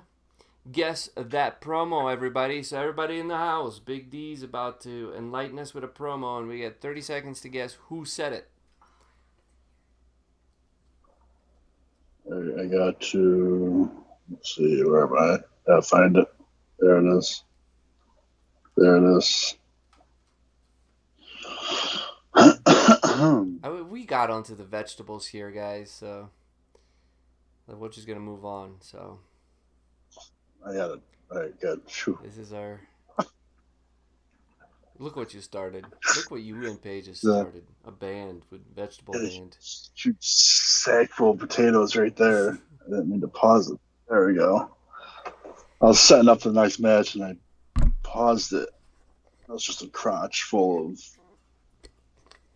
Guess That Promo, everybody. So everybody in the house, Big D's about to enlighten us with a promo, and we get 30 seconds to guess who said it. I got to. Let's see, where am I? Gotta find it. There it is. We got onto the vegetables here, guys, so we're just going to move on. So I got it. All right, good. Phew. this is our... Look what you started. Look what you and Paige started. A band with vegetable band. Huge sack full of potatoes right there. I didn't mean to pause it. There we go. I was setting up a nice match and I paused it. That was just a crotch full of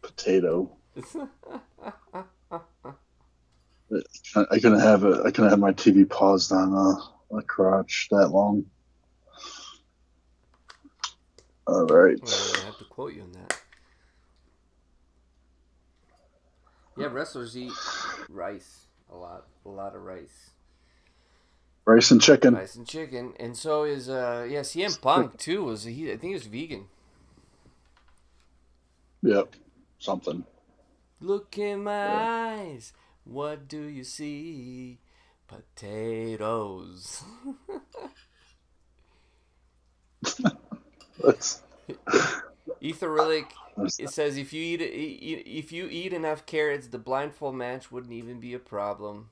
potato. I couldn't have it. I couldn't have my TV paused on a crotch that long. All right. Well, I have to quote you on that. Yeah, wrestlers eat rice a lot of rice. Rice and chicken. Rice and chicken, and so is CM Punk too. I think he was vegan. Yep, something. Look in my eyes. What do you see? Potatoes. Etherilic. It says if you eat enough carrots, the blindfold match wouldn't even be a problem.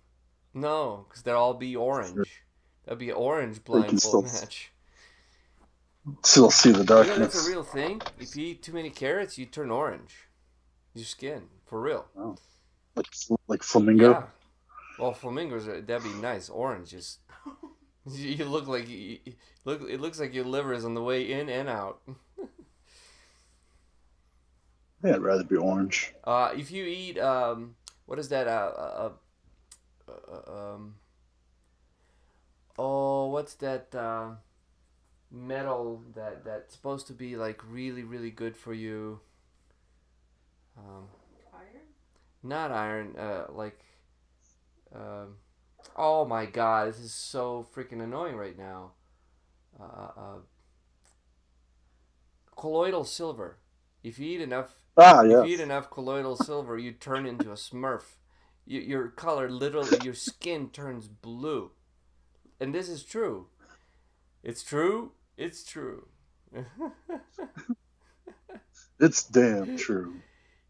No, because they'll all be orange. That'd be an orange blindfold match. Still see the darkness. You know, that's a real thing. If you eat too many carrots, you turn orange. Your skin, for real. Oh. Like flamingo. Yeah. Well, flamingos that'd be nice. Orange is. You look like it looks like your liver is on the way in and out. Yeah, I'd rather be orange. If you eat what is that what's that metal that's supposed to be like really really good for you? Iron? Not iron, oh my god, this is so freaking annoying right now. Colloidal silver. If you eat enough if you eat enough colloidal silver, you turn into a Smurf. Your color, literally, your skin turns blue. And this is true. It's true. It's true. It's damn true.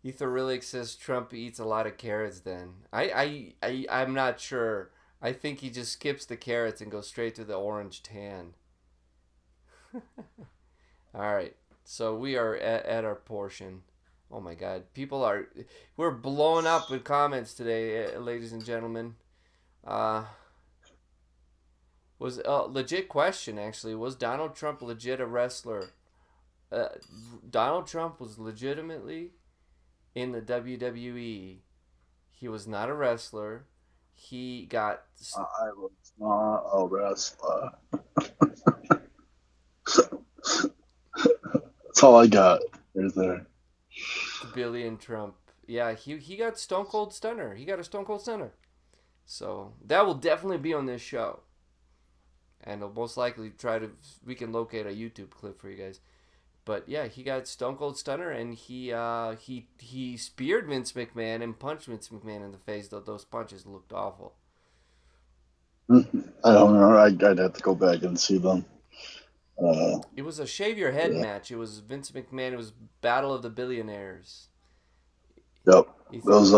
Etherilic says Trump eats a lot of carrots then. I'm not sure. I think he just skips the carrots and goes straight to the orange tan. Alright. So we are at our portion. Oh my God, we're blowing up with comments today, ladies and gentlemen. Was a legit question actually. Was Donald Trump legit a wrestler? Donald Trump was legitimately in the WWE. He was not a wrestler. He got. I was not a wrestler. That's all I got. Right there. Billy and Trump. Yeah, he got Stone Cold Stunner. He got a Stone Cold Stunner. So that will definitely be on this show. And I'll most likely we can locate a YouTube clip for you guys. But yeah, he got Stone Cold Stunner, and he speared Vince McMahon and punched Vince McMahon in the face. Though those punches looked awful. I don't know. I'd have to go back and see them. It was a shave your head match. It was Vince McMahon. It was Battle of the Billionaires. Yep. It was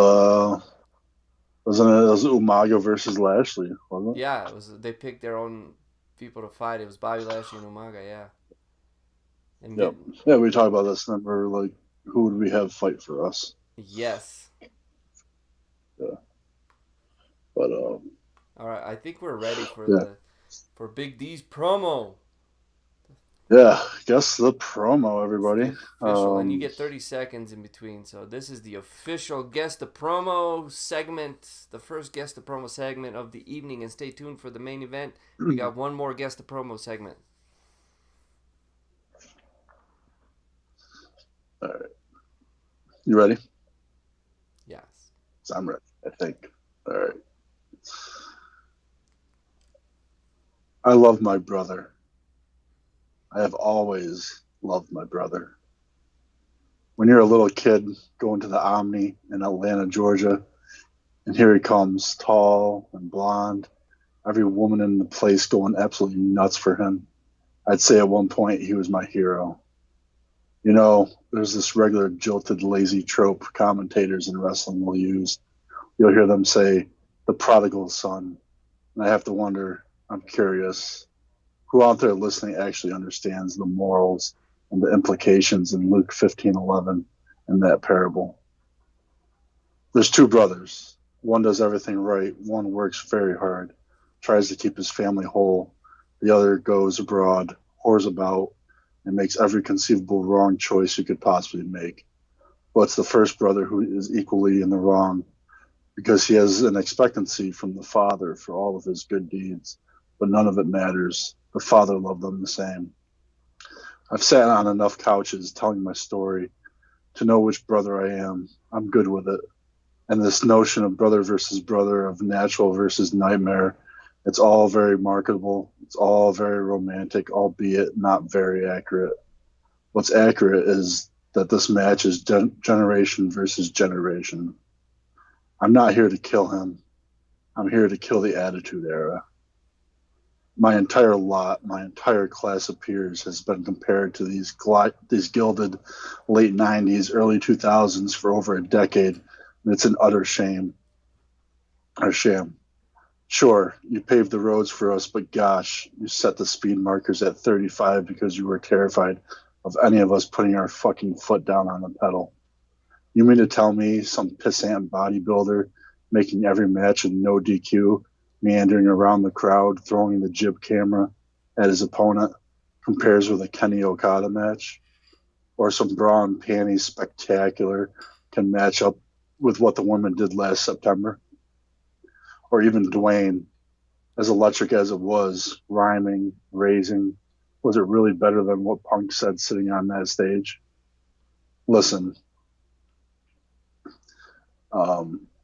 Umaga versus Lashley, wasn't it? Yeah, they picked their own people to fight. It was Bobby Lashley and Umaga, yeah. And yep. Yeah, we talked about this number, like, who would we have fight for us? Yes. Yeah. But all right, I think we're ready for Big D's promo. Yeah, guess the promo, everybody. Official, and you get 30 seconds in between. So this is the official Guess the Promo segment, the first Guess the Promo segment of the evening, and stay tuned for the main event. We got one more Guess the Promo segment. All right. You ready? Yes. I'm ready, I think. All right. I love my brother. I have always loved my brother. When you're a little kid going to the Omni in Atlanta, Georgia, and here he comes, tall and blonde, every woman in the place going absolutely nuts for him. I'd say at one point he was my hero. You know, there's this regular jilted, lazy trope commentators in wrestling will use. You'll hear them say, the prodigal son. And I have to wonder, I'm curious, who out there listening actually understands the morals and the implications in Luke 15:11 in that parable? There's two brothers. One does everything right. One works very hard, tries to keep his family whole. The other goes abroad, whores about, and makes every conceivable wrong choice you could possibly make. But it's the first brother who is equally in the wrong because he has an expectancy from the father for all of his good deeds, but none of it matters. The father loved them the same. I've sat on enough couches telling my story to know which brother I am. I'm good with it. And this notion of brother versus brother, of natural versus nightmare, it's all very marketable. It's all very romantic, albeit not very accurate. What's accurate is that this match is generation versus generation. I'm not here to kill him. I'm here to kill the Attitude Era. My entire lot, my entire class of peers has been compared to these gilded late 90s, early 2000s for over a decade, and it's an utter shame. Or sham. Sure, you paved the roads for us, but gosh, you set the speed markers at 35 because you were terrified of any of us putting our fucking foot down on the pedal. You mean to tell me some pissant bodybuilder making every match with no DQ, meandering around the crowd, throwing the jib camera at his opponent, compares with a Kenny Okada match? Or some bra and panties spectacular can match up with what the woman did last September? Or even Dwayne, as electric as it was, rhyming, raising, was it really better than what Punk said sitting on that stage? Listen,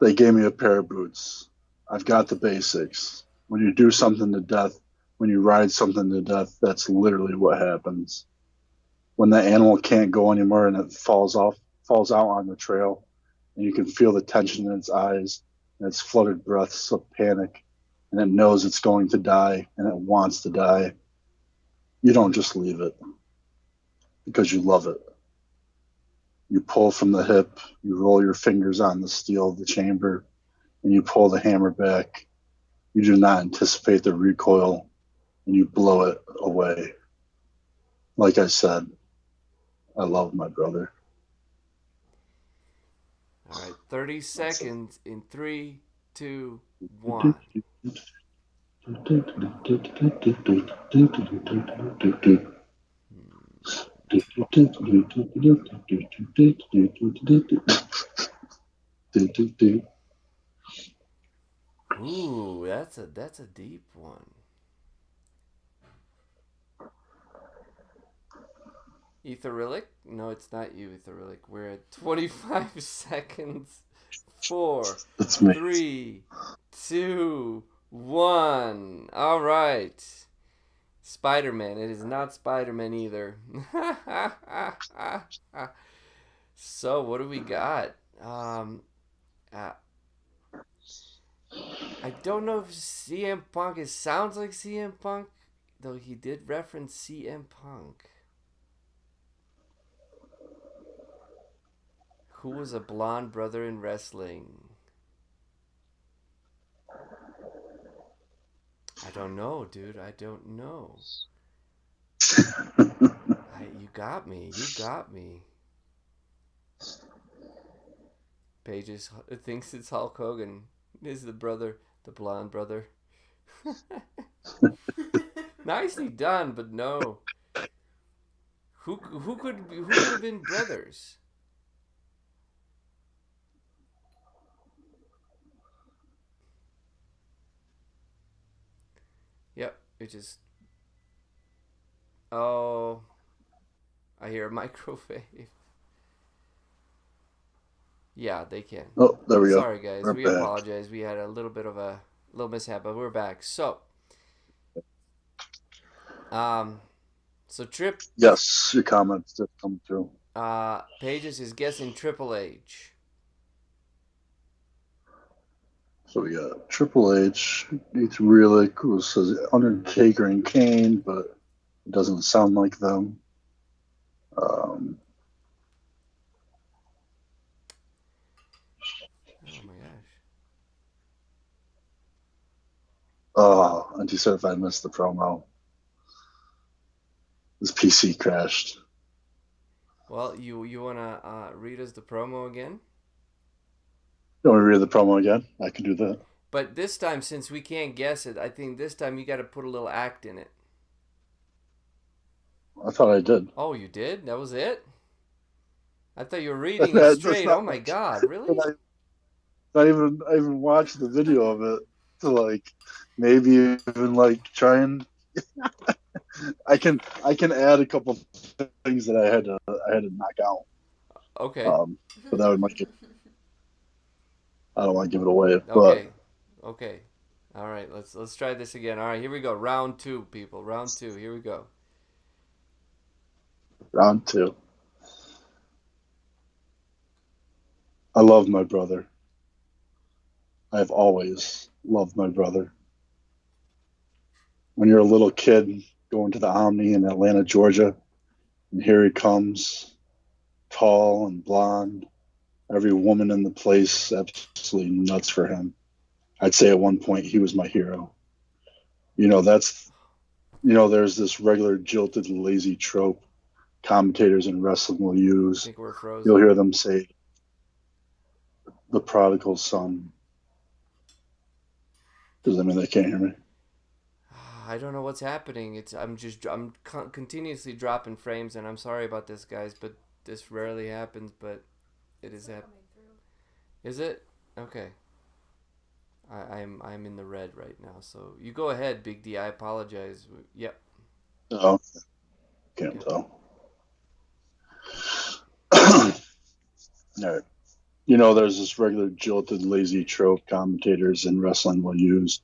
they gave me a pair of boots. I've got the basics. When you do something to death, when you ride something to death, that's literally what happens. When that animal can't go anymore and it falls out on the trail, and you can feel the tension in its eyes and its fluttered breaths of panic, and it knows it's going to die and it wants to die, you don't just leave it because you love it. You pull from the hip, you roll your fingers on the steel of the chamber, and you pull the hammer back. You do not anticipate the recoil, and you blow it away. Like I said, I love my brother. All right, 30 seconds in 3, 2, 1. Ooh, that's a deep one. Etherillic? No, it's not you, Etherillic. We're at 25 seconds. 4, That's me. 3, 2, 1. All right. Spider-Man. It is not Spider-Man either. So, what do we got? Uh, I don't know if CM Punk sounds like CM Punk, though he did reference CM Punk. Who was a blonde brother in wrestling? I don't know, dude. I don't know. You got me. You got me. Pages thinks it's Hulk Hogan. Is the brother, the blonde brother? Nicely done, but no. Who could have been brothers? Yep, it just. Oh, I hear a microwave. Yeah, they can. Oh, there we go. Sorry, guys. We're We back. apologize. We had a little bit of a little mishap, but we're back. So Trip. Yes, your comments did come through. Pages is guessing Triple H. So we got Triple H. It's really cool. It says Undertaker and Kane, but it doesn't sound like them. Oh my gosh. Oh, and he said if I missed the promo, his PC crashed. Well, you wanna read us the promo again? You want me to read the promo again? I can do that. But this time, since we can't guess it, I think this time you got to put a little act in it. I thought I did. Oh, you did? That was it? I thought you were reading it straight. Oh my god, really? I even watched the video of it to like maybe even like try and I can add a couple things that I had to knock out. Okay. But that would make it. I don't want to give it away. Okay. Okay. All right. Let's try this again. All right. Here we go. Round 2, people. Round 2. Here we go. Round 2. I love my brother. I have always loved my brother. When you're a little kid going to the Omni in Atlanta, Georgia, and here he comes, tall and blonde. Every woman in the place absolutely nuts for him. I'd say at one point he was my hero. There's this regular jilted, lazy trope commentators in wrestling will use. I think we're frozen. You'll hear them say, the prodigal son. Does that mean they can't hear me? I don't know what's happening. I'm continuously dropping frames, and I'm sorry about this, guys, but this rarely happens, but it is happening. Is it? Okay. I'm in the red right now, so you go ahead, Big D. I apologize. Yep. No, can't tell. All right. There's this regular jilted, lazy trope commentators in wrestling will use.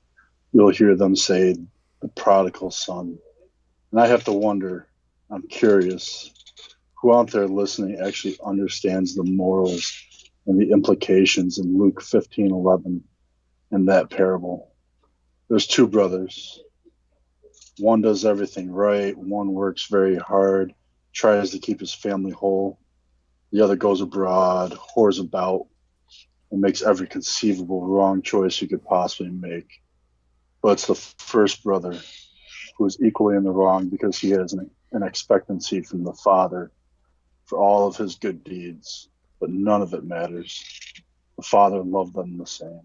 You'll hear them say, the prodigal son. And I have to wonder, I'm curious, who out there listening actually understands the morals and the implications in Luke 15:11 and that parable. There's two brothers. One does everything right. One works very hard, tries to keep his family whole. The other goes abroad, whores about, and makes every conceivable wrong choice you could possibly make. But it's the first brother who is equally in the wrong because he has an expectancy from the father for all of his good deeds, but none of it matters. The Father loved them the same.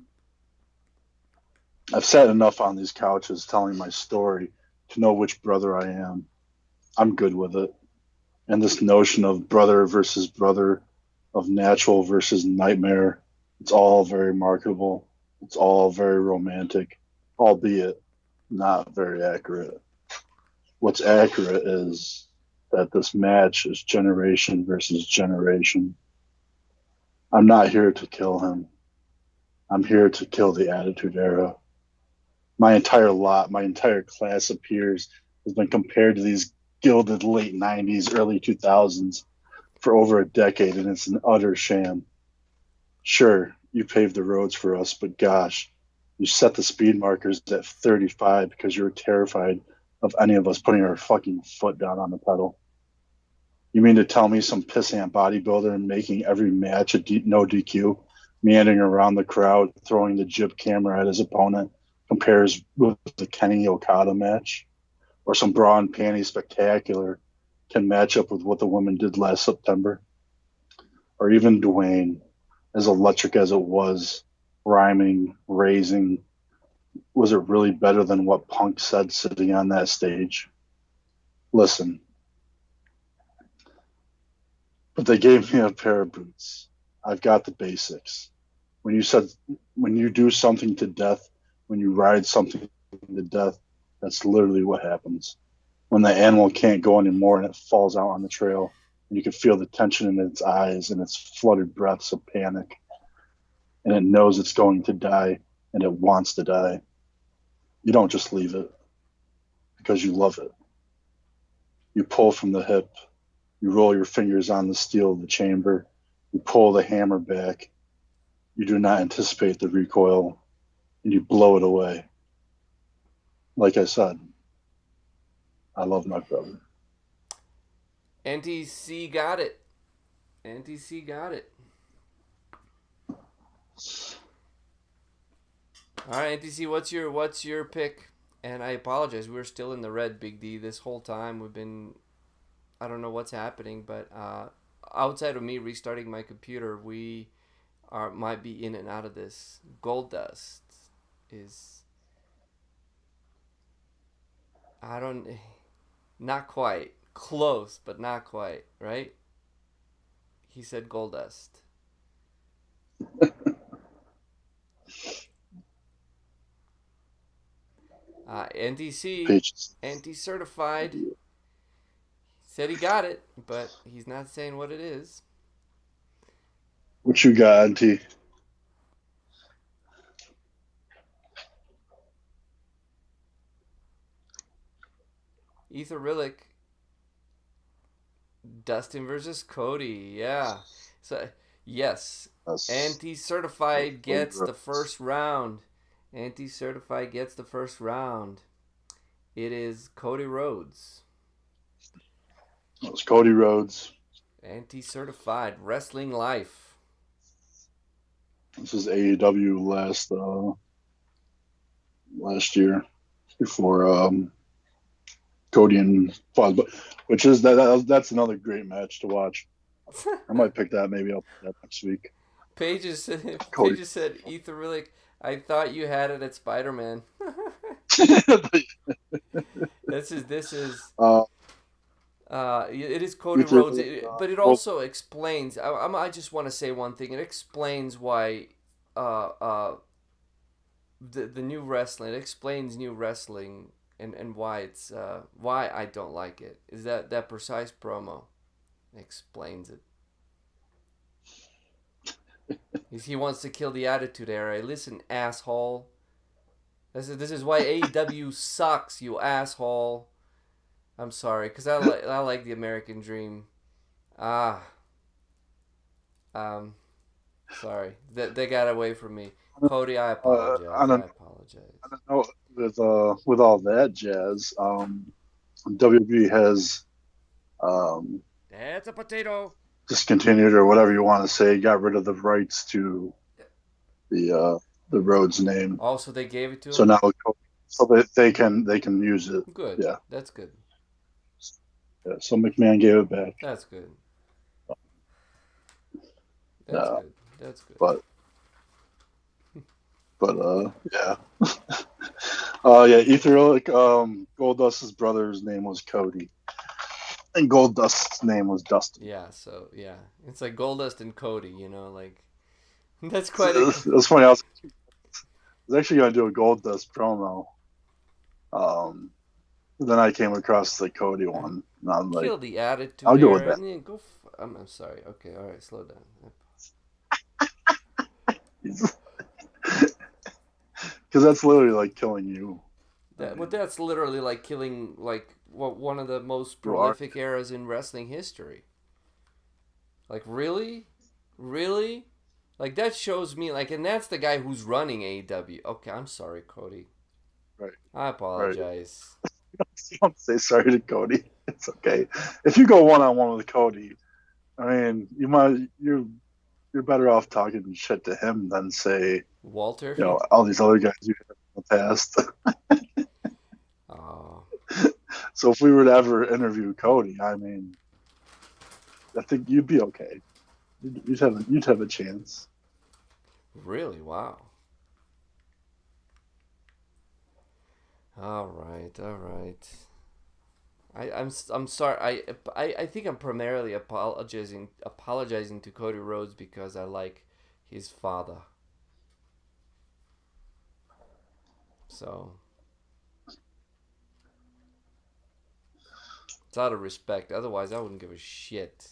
I've sat enough on these couches telling my story to know which brother I am. I'm good with it. And this notion of brother versus brother, of natural versus nightmare, it's all very marketable. It's all very romantic, albeit not very accurate. What's accurate is that this match is generation versus generation. I'm not here to kill him. I'm here to kill the Attitude Era. My entire lot, my entire class of peers has been compared to these gilded late 90s, early 2000s for over a decade, and it's an utter sham. Sure, you paved the roads for us, but gosh, you set the speed markers at 35 because you were terrified of any of us putting our fucking foot down on the pedal. You mean to tell me some pissant bodybuilder making every match a no DQ, meandering around the crowd, throwing the jib camera at his opponent, compares with the Kenny Okada match? Or some bra and panty spectacular can match up with what the women did last September? Or even Dwayne, as electric as it was, rhyming, raising, was it really better than what Punk said sitting on that stage? Listen, but they gave me a pair of boots. I've got the basics. When you do something to death, when you ride something to death, that's literally what happens. When the animal can't go anymore and it falls out on the trail, and you can feel the tension in its eyes and its fluttered breaths of panic, and it knows it's going to die and it wants to die. You don't just leave it because you love it. You pull from the hip. You roll your fingers on the steel of the chamber. You pull the hammer back. You do not anticipate the recoil, and you blow it away. Like I said, I love my brother. NTC got it. NTC got it. All right, NTC, what's your pick? And I apologize, we're still in the red, Big D. This whole time we've been, I don't know what's happening, but outside of me restarting my computer, we might be in and out of this. Goldust is, not quite. Close, but not quite, right? He said Goldust. NTC, anti-certified, said he got it, but he's not saying what it is. What you got, Auntie? Ether Rillick, Dustin versus Cody, yeah. So, yes, anti-certified gets the first round. Anti-certified gets the first round. It is Cody Rhodes. It was Cody Rhodes. Anti-certified Wrestling Life. This is AEW last year before Cody and Fuzz, which is that's another great match to watch. I might pick that maybe up that next week. Paige said Ether Rillick, I thought you had it at Spider-Man. This is it is Cody Rhodes, but it also explains. I just want to say one thing. It explains why the new wrestling. It explains new wrestling and why it's why I don't like it. Is that precise promo explains it. He wants to kill the Attitude Era. Listen, asshole. This is why AEW sucks, you asshole. I'm sorry, because I like the American Dream. Sorry. They got away from me. Cody, I apologize. I apologize. I don't know, with all that jazz, WWE has That's a potato. discontinued, or whatever you want to say, got rid of the rights to the Rhodes name. Oh, so they gave it to him? So now they can use it. Good. Yeah. That's good. Yeah, so McMahon gave it back. That's good. That's good. That's good. But yeah. Yeah, Etheric, Goldust's brother's name was Cody. And Goldust's name was Dustin. Yeah, so yeah. It's like Goldust and Cody, you know, like that's quite a It was funny. I was actually gonna do a Goldust promo. Then I came across the Cody one, and I'm like, kill the attitude. I'll go with that. And then go. I'm sorry. Okay, all right, slow down. Because that's literally like killing you. But that's literally like killing like one of the most prolific eras in wrestling history. Like really, like that shows me like, and that's the guy who's running AEW. Okay, I'm sorry, Cody. Right. I apologize. Right. Don't say sorry to Cody. It's okay. If you go 1-on-1 with Cody, I mean, you're better off talking shit to him than say Walter. You know, all these other guys you had in the past. Oh. So if we were to ever interview Cody, I mean, I think you'd be okay. You'd have a chance. Really? Wow. All right. I'm sorry. I think I'm primarily apologizing to Cody Rhodes because I like his father. So it's out of respect. Otherwise, I wouldn't give a shit.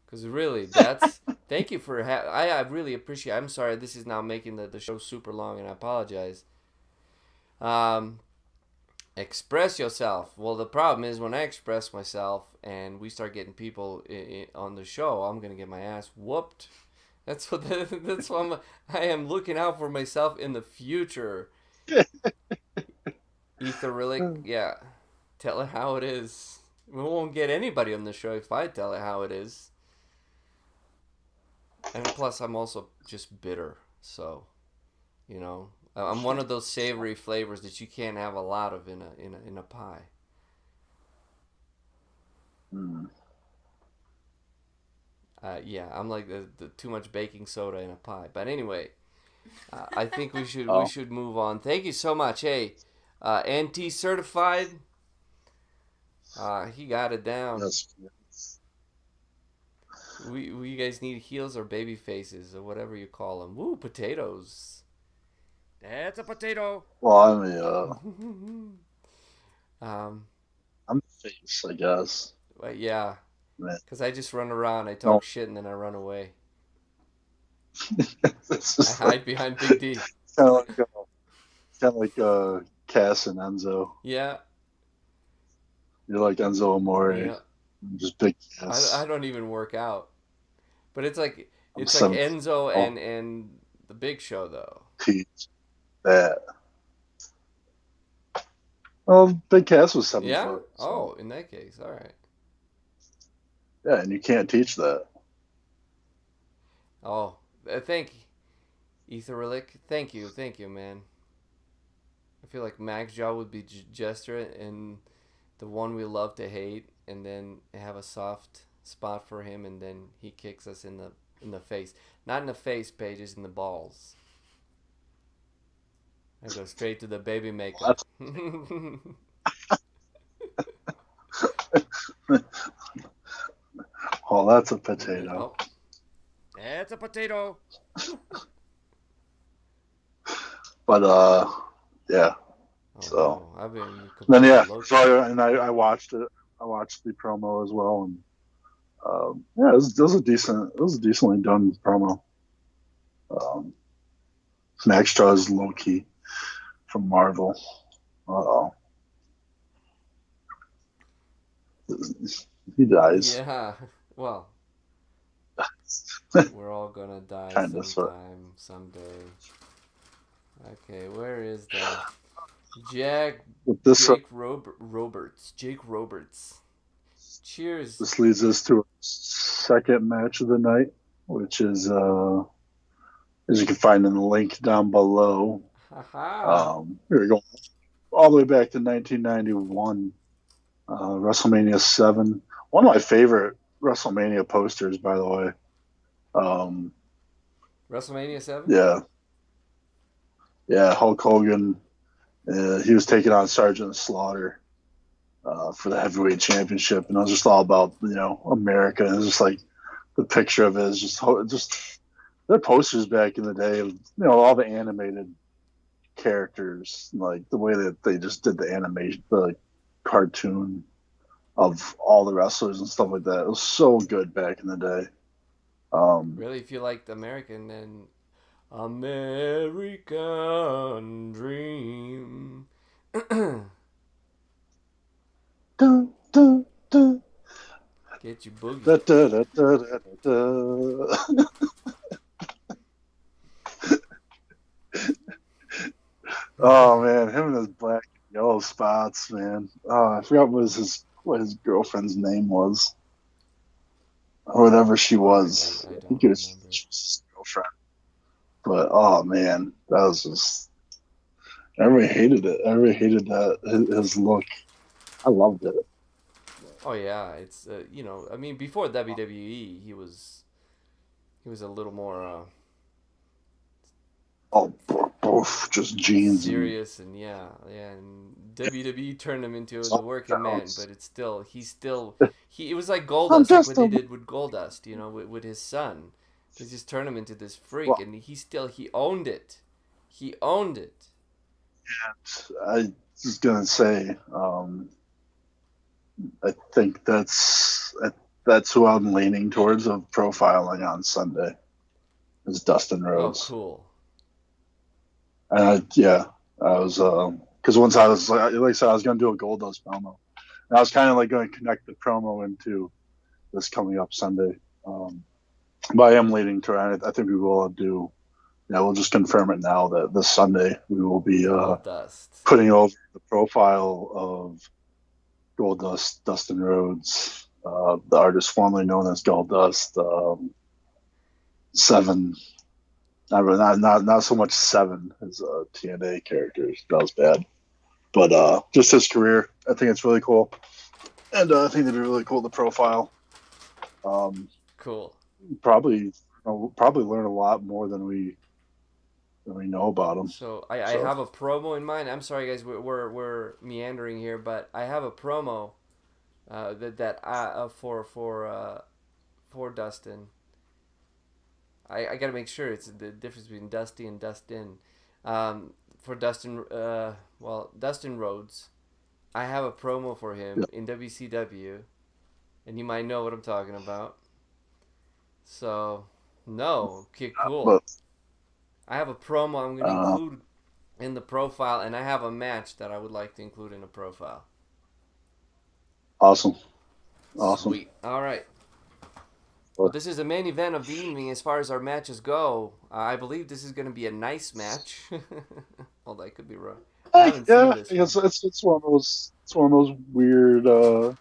Because really, that's thank you for I really appreciate. I'm sorry. This is now making the show super long, and I apologize. Express yourself. Well, the problem is when I express myself and we start getting people on the show, I'm gonna get my ass whooped. That's what I am looking out for myself in the future. Etheric, yeah. Tell it how it is. We won't get anybody on the show if I tell it how it is. And plus, I'm also just bitter, so you know. I'm one of those savory flavors that you can't have a lot of in a pie. Mm. Yeah, I'm like the too much baking soda in a pie. But anyway, I think we should move on. Thank you so much. Hey, NT certified. He got it down. Yes. We guys need heels or baby faces or whatever you call them. Woo, potatoes. That's a potato. Well, I mean, I'm the face, I guess. But yeah, because I just run around, I talk shit, and then I run away. I hide behind Big D. Kind of like Cass and Enzo. Yeah. You're like Enzo Amore. Yeah. Just big Cass. I don't even work out, but it's like Enzo and the Big Show though. That. Well, Big Cass was 7 Yeah? foot. So. Oh, in that case, all right. Yeah, and you can't teach that. Oh, thank you, Etheric. Thank you, man. I feel like Max Jaw would be Jester and the one we love to hate, and then have a soft spot for him, and then he kicks us in the face. Not in the face, Pages, in the balls. I go straight to the baby maker. Oh, that's a potato. Oh. That's a potato. But yeah. Oh, So I've been then I watched it. I watched the promo as well, and yeah, it was a decently done promo. Max Straw is low key from Marvel. He dies. Yeah, well, we're all gonna die someday. Okay, where is that? Jake Roberts. Cheers. This leads us to our second match of the night, which is as you can find in the link down below. We're going all the way back to 1991, WrestleMania 7. One of my favorite WrestleMania posters, by the way. WrestleMania 7? Yeah, Hulk Hogan. He was taking on Sergeant Slaughter for the heavyweight championship, and it was just all about America. And it was just like the picture of it is just their posters back in the day of all the animated characters, like the way that they just did the animation, the cartoon of all the wrestlers and stuff like that. It was so good back in the day. Really, if you liked American, then American Dream. Dun, dun, dun, Get you boogie. da, da, da, da, da, da. Oh man, him and his black and yellow spots, man. I forgot what his girlfriend's name was, or whatever she was. I I don't think it was remember. his girlfriend. But oh man, that was just. Everybody hated it. Everybody hated his look. I loved it. Oh yeah, it's I mean, before WWE, he was a little more Oh, both just jeans. serious and and WWE turned him into the working man, but it's still it was like Goldust, like what they did with Goldust, with his son. They just turned him into this freak, and he owned it. He owned it. I was gonna say, I think that's who I'm leaning towards of profiling on Sunday. Is Dustin Rhodes. Oh, cool. And I was because once I was like I said, I was gonna do a Goldust promo, and I was kind of like going to connect the promo into this coming up Sunday. But I am leaning toward. I think we will do. Yeah, we'll just confirm it now that this Sunday we will be putting over the profile of Goldust, Dustin Rhodes, the artist formerly known as Goldust. 7, not so much 7 as TNA characters. That was bad, but just his career, I think it's really cool, and I think it'd be really cool to profile. Cool. Probably learn a lot more than we know about him. So I have a promo in mind. I'm sorry, guys, we're meandering here, but I have a promo for Dustin. I gotta make sure it's the difference between Dusty and Dustin. For Dustin, Dustin Rhodes, I have a promo for him in WCW, and you might know what I'm talking about. So, no, okay, cool. I have a promo I'm going to include in the profile, and I have a match that I would like to include in the profile. Awesome. Sweet. All right. Well, this is the main event of the evening as far as our matches go. I believe this is going to be a nice match. Well, that could be wrong. I haven't seen this one. It's one of those weird. You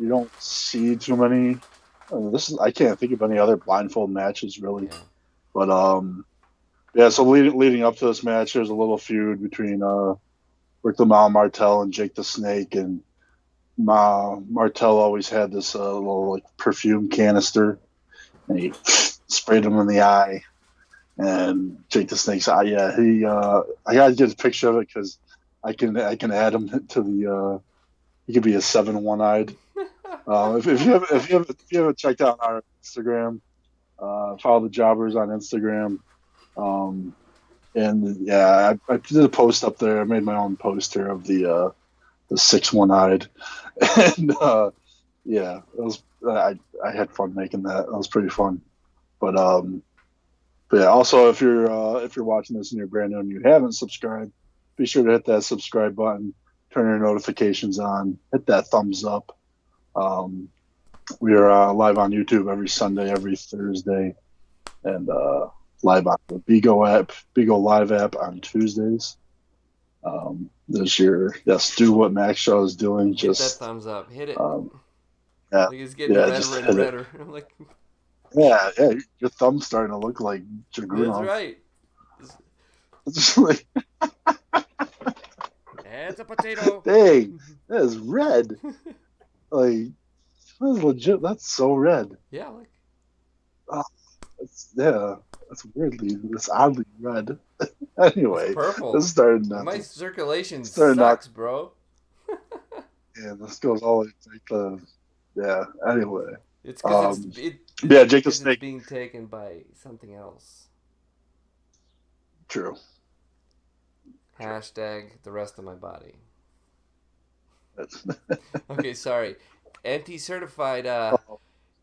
don't see too many. I can't think of any other blindfold matches really, but So leading up to this match, there's a little feud between Rick the Mile Martel and Jake the Snake, and Martel always had this little like perfume canister, and he sprayed him in the eye. And Jake the Snake's eye, I gotta get a picture of it because I can add him to the. He could be a 7 one-eyed. If you haven't checked out our Instagram, follow the Jawbers on Instagram. I did a post up there. I made my own poster of the 6 one-eyed, and it was I had fun making that. It was pretty fun, but yeah. Also, if you're watching this and you're brand new and you haven't subscribed, be sure to hit that subscribe button, turn your notifications on, hit that thumbs up. We are live on YouTube every Sunday, every Thursday, and live on the Bigo Live app on Tuesdays. Do what Max Shaw is doing. Hit just that thumbs up. Hit it. Yeah, it's getting redder and redder. I'm like, yeah, your thumb's starting to look like Dragunov. That's right. It's just like, That's a potato. dang, that is red. Like, that's legit. That's so red. Yeah, like. Yeah, It's oddly red. It's Anyway, purple. this started not My to circulation started not. sucks, bro. Yeah, this goes all the way to the. Yeah. Anyway, It's because yeah, Jake the because it's Snake. being taken by something else. True. Hashtag the rest of my body. Okay, sorry. Anti-certified.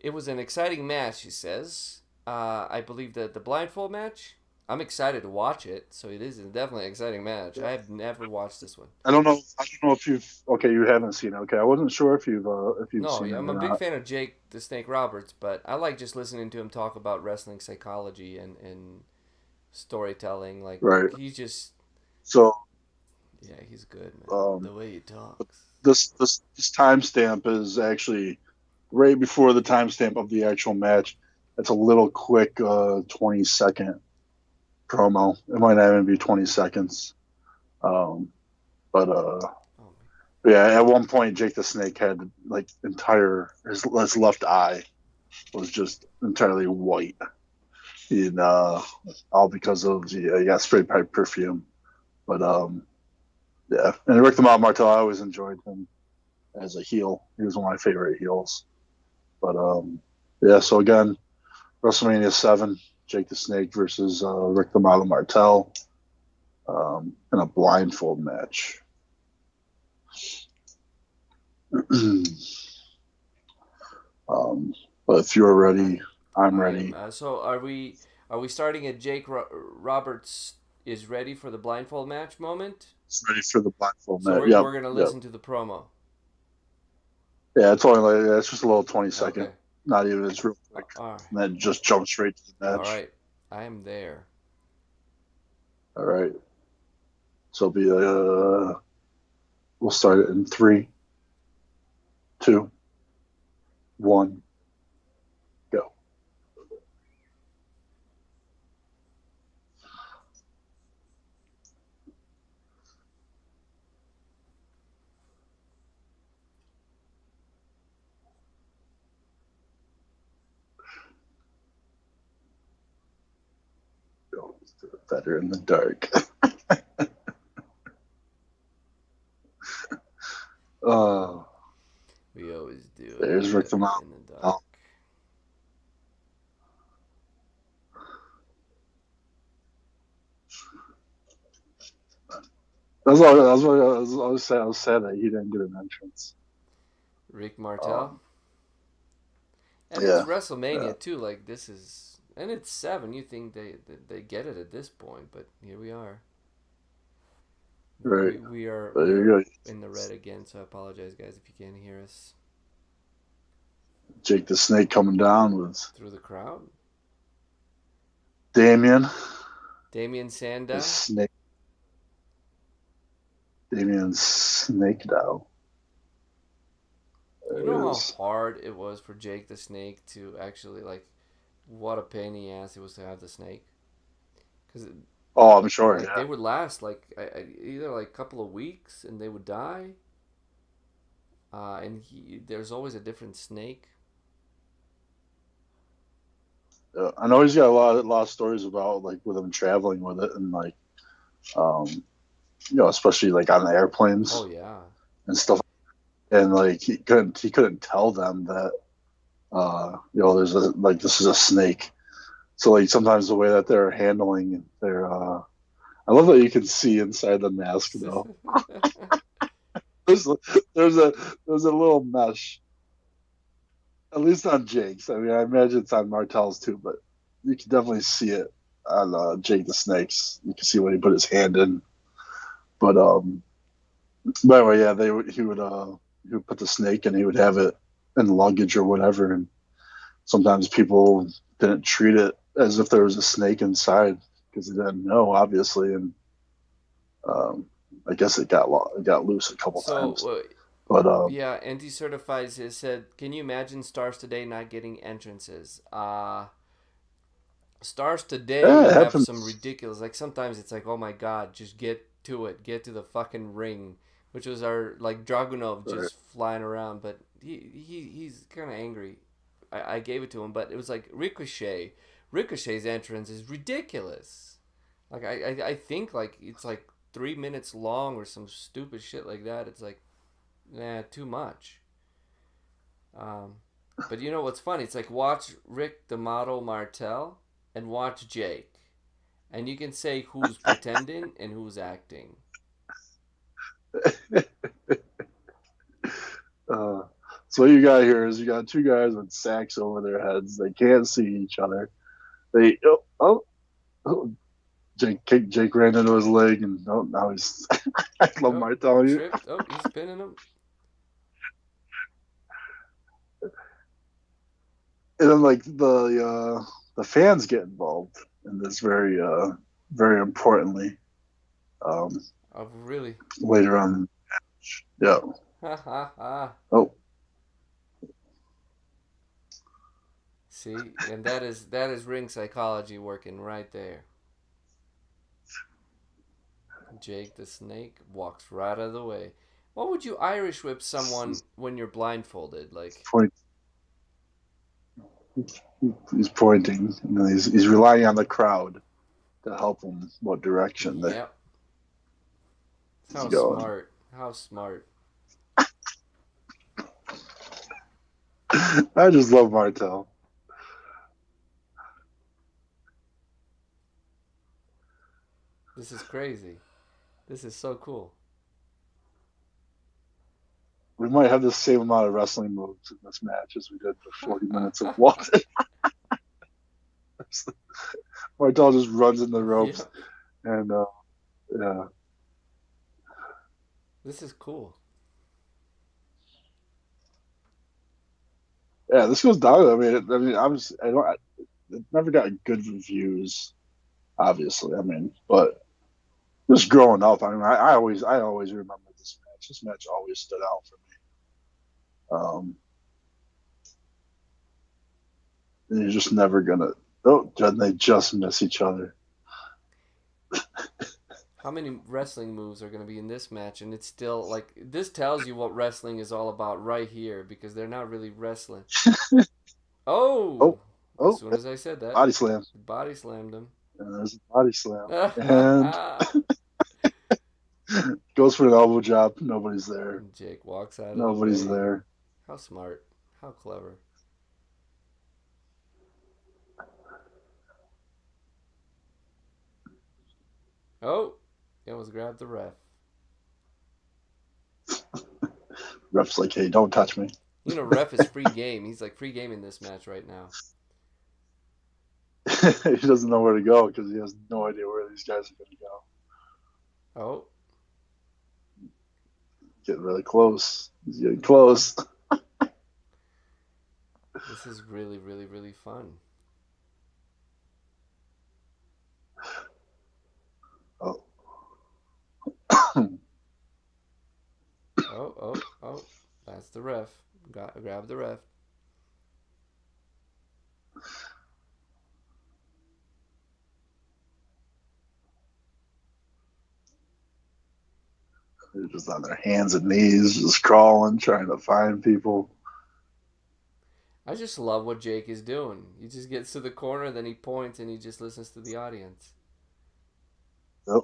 It was an exciting match, he says. I believe that the blindfold match. I'm excited to watch it, so it is definitely an exciting match. I have never watched this one. I don't know. I don't know if you've. Okay, you haven't seen it. Okay, I wasn't sure if you've No, seen yeah, it I'm or a big not. fan of Jake the Snake Roberts, but I like just listening to him talk about wrestling psychology and storytelling. Like Right. he's just So yeah, he's good, man. um, The way he talks. this timestamp is actually right before the timestamp of the actual match. It's a little quick 20-second promo. It might not even be 20 seconds. But Oh, yeah, at one point Jake the Snake had like his left eye was just entirely white. In all because of he got sprayed by perfume. But yeah, and Rick the Mob Martel, I always enjoyed him as a heel. He was one of my favorite heels. But yeah, so again, WrestleMania 7, Jake the Snake versus Rick the Mob Martel in a blindfold match. But if you're ready, I'm ready. So are we starting at Jake Roberts is ready for the blindfold match moment? It's ready for the blindfold So match. we're gonna listen to the promo. Yeah, it's only like it's just a little 20-second. Okay. Not even. It's real quick. All right. And then just jump straight to the match. All right. I am there. All right. So we'll start it in 3, 2, 1, go. Go. Better in the dark. We always do. There's Rick the Mob. In the dark. I was sad that he didn't get an entrance. Rick Martel. And yeah, it's WrestleMania too. Like this is, and it's 7. You think they get it at this point, but here we are. Right. We are in the red again, so I apologize, guys, if you can't hear us. Jake the Snake coming down with through the crowd. Damien Sandow. Damien Snakedow. You know how hard it was for Jake the Snake to actually, like, what a pain in the ass it was to have the snake. Cause I'm sure. Like, they would last like either like a couple of weeks and they would die. And there's always a different snake. I know he's got a lot of stories about like with him traveling with it and like, especially like on the airplanes. Oh yeah. And stuff. And like he couldn't tell them that there's this is a snake. So like sometimes the way that they're handling their I love that you can see inside the mask though. there's a little mesh. At least on Jake's. I mean, I imagine it's on Martel's too, but you can definitely see it on Jake the Snake's. You can see when he put his hand in. But anyway, yeah, he would put the snake and he would have it in luggage or whatever, and sometimes people didn't treat it as if there was a snake inside because they didn't know, obviously, and I guess it got loose a couple times. But yeah, Anti-Certified said, "Can you imagine Stars Today not getting entrances?" Stars Today have some ridiculous. Like sometimes it's like, oh my god, just get to it, get to the fucking ring, which was our like Dragunov just flying around, but he's kind of angry. I gave it to him, but it was like Ricochet. Ricochet's entrance is ridiculous. Like I think like it's like 3 minutes long or some stupid shit like that. It's like, nah, too much. But you know what's funny? It's like watch Rick the Model Martel and watch Jake, and you can say who's pretending and who's acting. So what you got here is you got two guys with sacks over their heads. They can't see each other. They Jake ran into his leg, and now he's I love Martel. Tripped. Oh, he's pinning him. And then like the fans get involved in this very importantly. Oh, really? Later on, yeah. Ha ha ha. Oh. See, and that is ring psychology working right there. Jake the Snake walks right out of the way. What would you Irish whip someone when you're blindfolded? Like he's pointing, and he's relying on the crowd to help him what direction. Yep. How smart! How smart! I just love Martel. This is crazy. This is so cool. We might have the same amount of wrestling moves in this match as we did for 40 minutes of walking. Martel just runs in the ropes, and yeah. This is cool. Yeah, this goes down. It never got good reviews, obviously. But just growing up, I always remember this match. This match always stood out for me. And you're just never gonna. Oh, they just miss each other. How many wrestling moves are going to be in this match? And it's still like, this tells you what wrestling is all about right here, because they're not really wrestling. Oh, as soon as I said that, body slam. Body slammed him. And there's a body slam. And goes for an elbow drop. Nobody's there. And Jake walks out. Nobody's there. How smart. How clever. Oh, he almost grabbed the ref. Ref's like, hey, don't touch me. You know, ref is free game. He's like free game in this match right now. He doesn't know where to go because he has no idea where these guys are going to go. Oh. Getting really close. He's getting close. This is really, really, really fun. Oh. Oh. That's the ref. Grab the ref. They're just on their hands and knees, just crawling, trying to find people. I just love what Jake is doing. He just gets to the corner, then he points, and he just listens to the audience. Yep.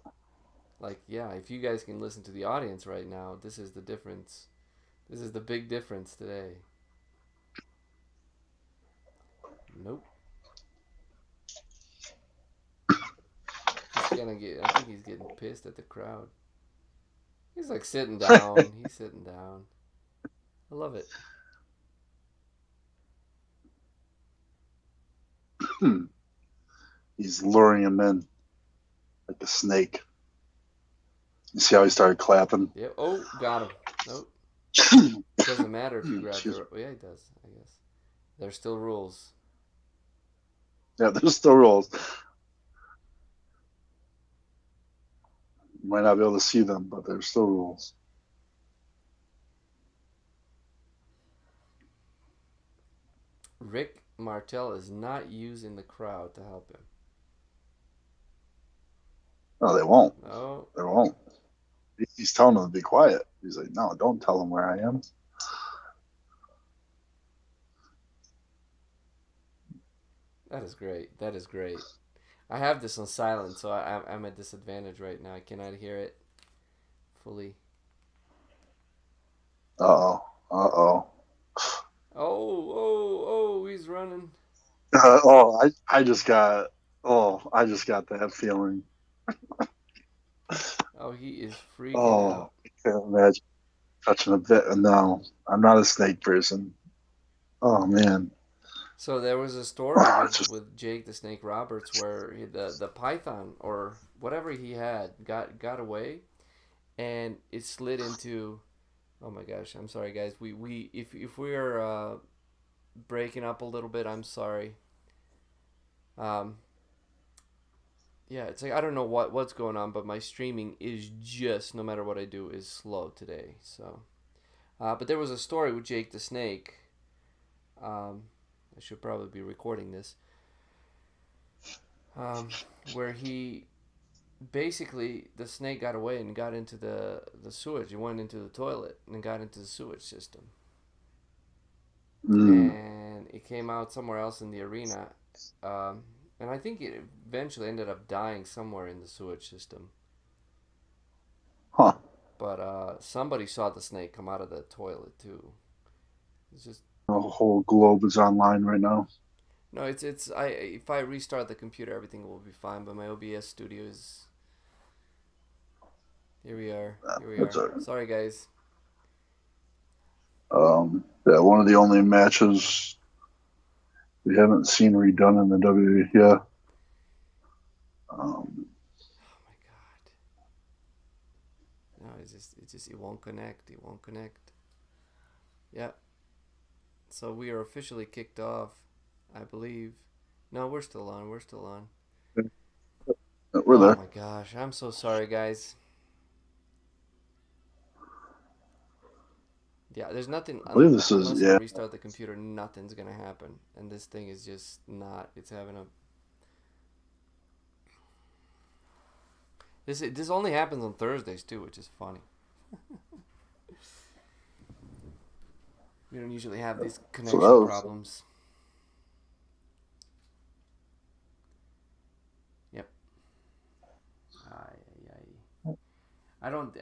Like, yeah, if you guys can listen to the audience right now, this is the difference. This is the big difference today. Nope. I think he's getting pissed at the crowd. He's like sitting down. He's sitting down. I love it. He's luring him in like a snake. You see how he started clapping? Yeah. Oh, got him. Nope. It doesn't matter if you grab the... Well, yeah, it does, I guess. There's still rules. Yeah, there's still rules. You might not be able to see them, but there's still rules. Rick Martel is not using the crowd to help him. No, they won't. No. They won't. He's telling them to be quiet. He's like, no, don't tell them where I am. That is great. That is great. I have this on silent, so I'm at disadvantage right now. I cannot hear it fully. Uh-oh. Uh-oh. Oh, he's running. I just got that feeling. Oh, he is freaking Oh, out. I can't imagine touching a bit. No, I'm not a snake person. Oh man. So there was a story It's just, with Jake the Snake Roberts where the python or whatever he had got away, and it slid into. Oh my gosh, I'm sorry guys. We if we are breaking up a little bit, I'm sorry. Um, yeah, it's like I don't know what's going on, but my streaming is just no matter what I do is slow today. So, but there was a story with Jake the Snake. Um, I should probably be recording this. Where he basically the snake got away and got into the sewage. He went into the toilet and got into the sewage system, mm, and it came out somewhere else in the arena. And I think it eventually ended up dying somewhere in the sewage system. huh. But somebody saw the snake come out of the toilet too. It's just The whole globe is online right now. no. It's I if I restart the computer, everything will be fine. But my OBS studio is here. We are. Here we That's are. Sorry, guys. yeah, one of the only matches we haven't seen redone in the WWE. Yeah. Oh my god. No, it won't connect. It won't connect. Yeah. So we are officially kicked off, I believe. No, we're still on. We're still on. We're Oh there. my gosh. I'm so sorry, guys. Yeah, there's nothing. I believe this is Unless I restart the computer, nothing's gonna happen. And this thing is just not. It's having a. This only happens on Thursdays too, which is funny. We don't usually have these connection problems. Yep. I don't.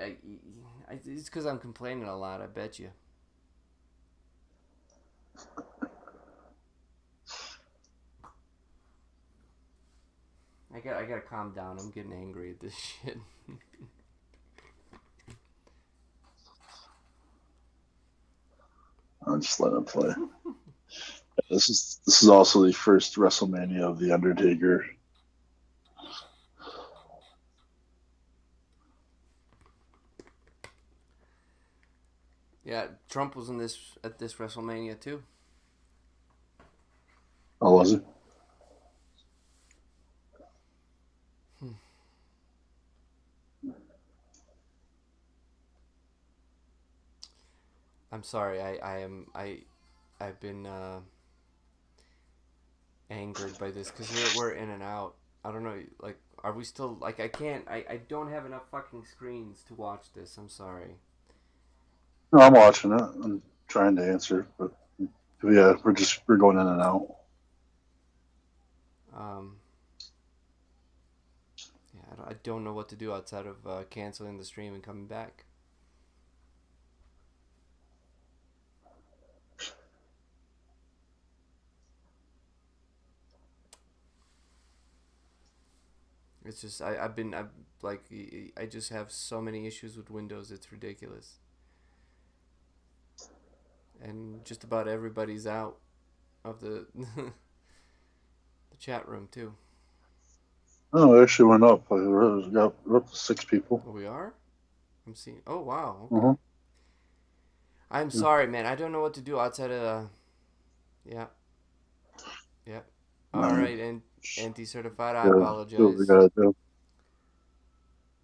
It's because I'm complaining a lot. I bet you. I gotta calm down. I'm getting angry at this shit. I'll just let it play. This is also the first WrestleMania of the Undertaker. Yeah, Trump was in this at this WrestleMania too. Oh, was it? I'm sorry. I've been angered by this because we're in and out. I don't know. Like, are we still like? I can't. I don't have enough fucking screens to watch this. I'm sorry. No, I'm watching it. I'm trying to answer, but yeah, we're going in and out. Yeah, I don't know what to do outside of canceling the stream and coming back. It's just I've like I just have so many issues with Windows. It's ridiculous. And just about everybody's out of the the chat room too. Oh, it actually went up. We're up to 6 people. Oh, we are? I'm seeing. Oh wow. Okay. Uh-huh. I'm sorry, man. I don't know what to do outside of. Yeah. Yeah. All right, and anti-certified. I Yeah, do what we apologize. gotta do.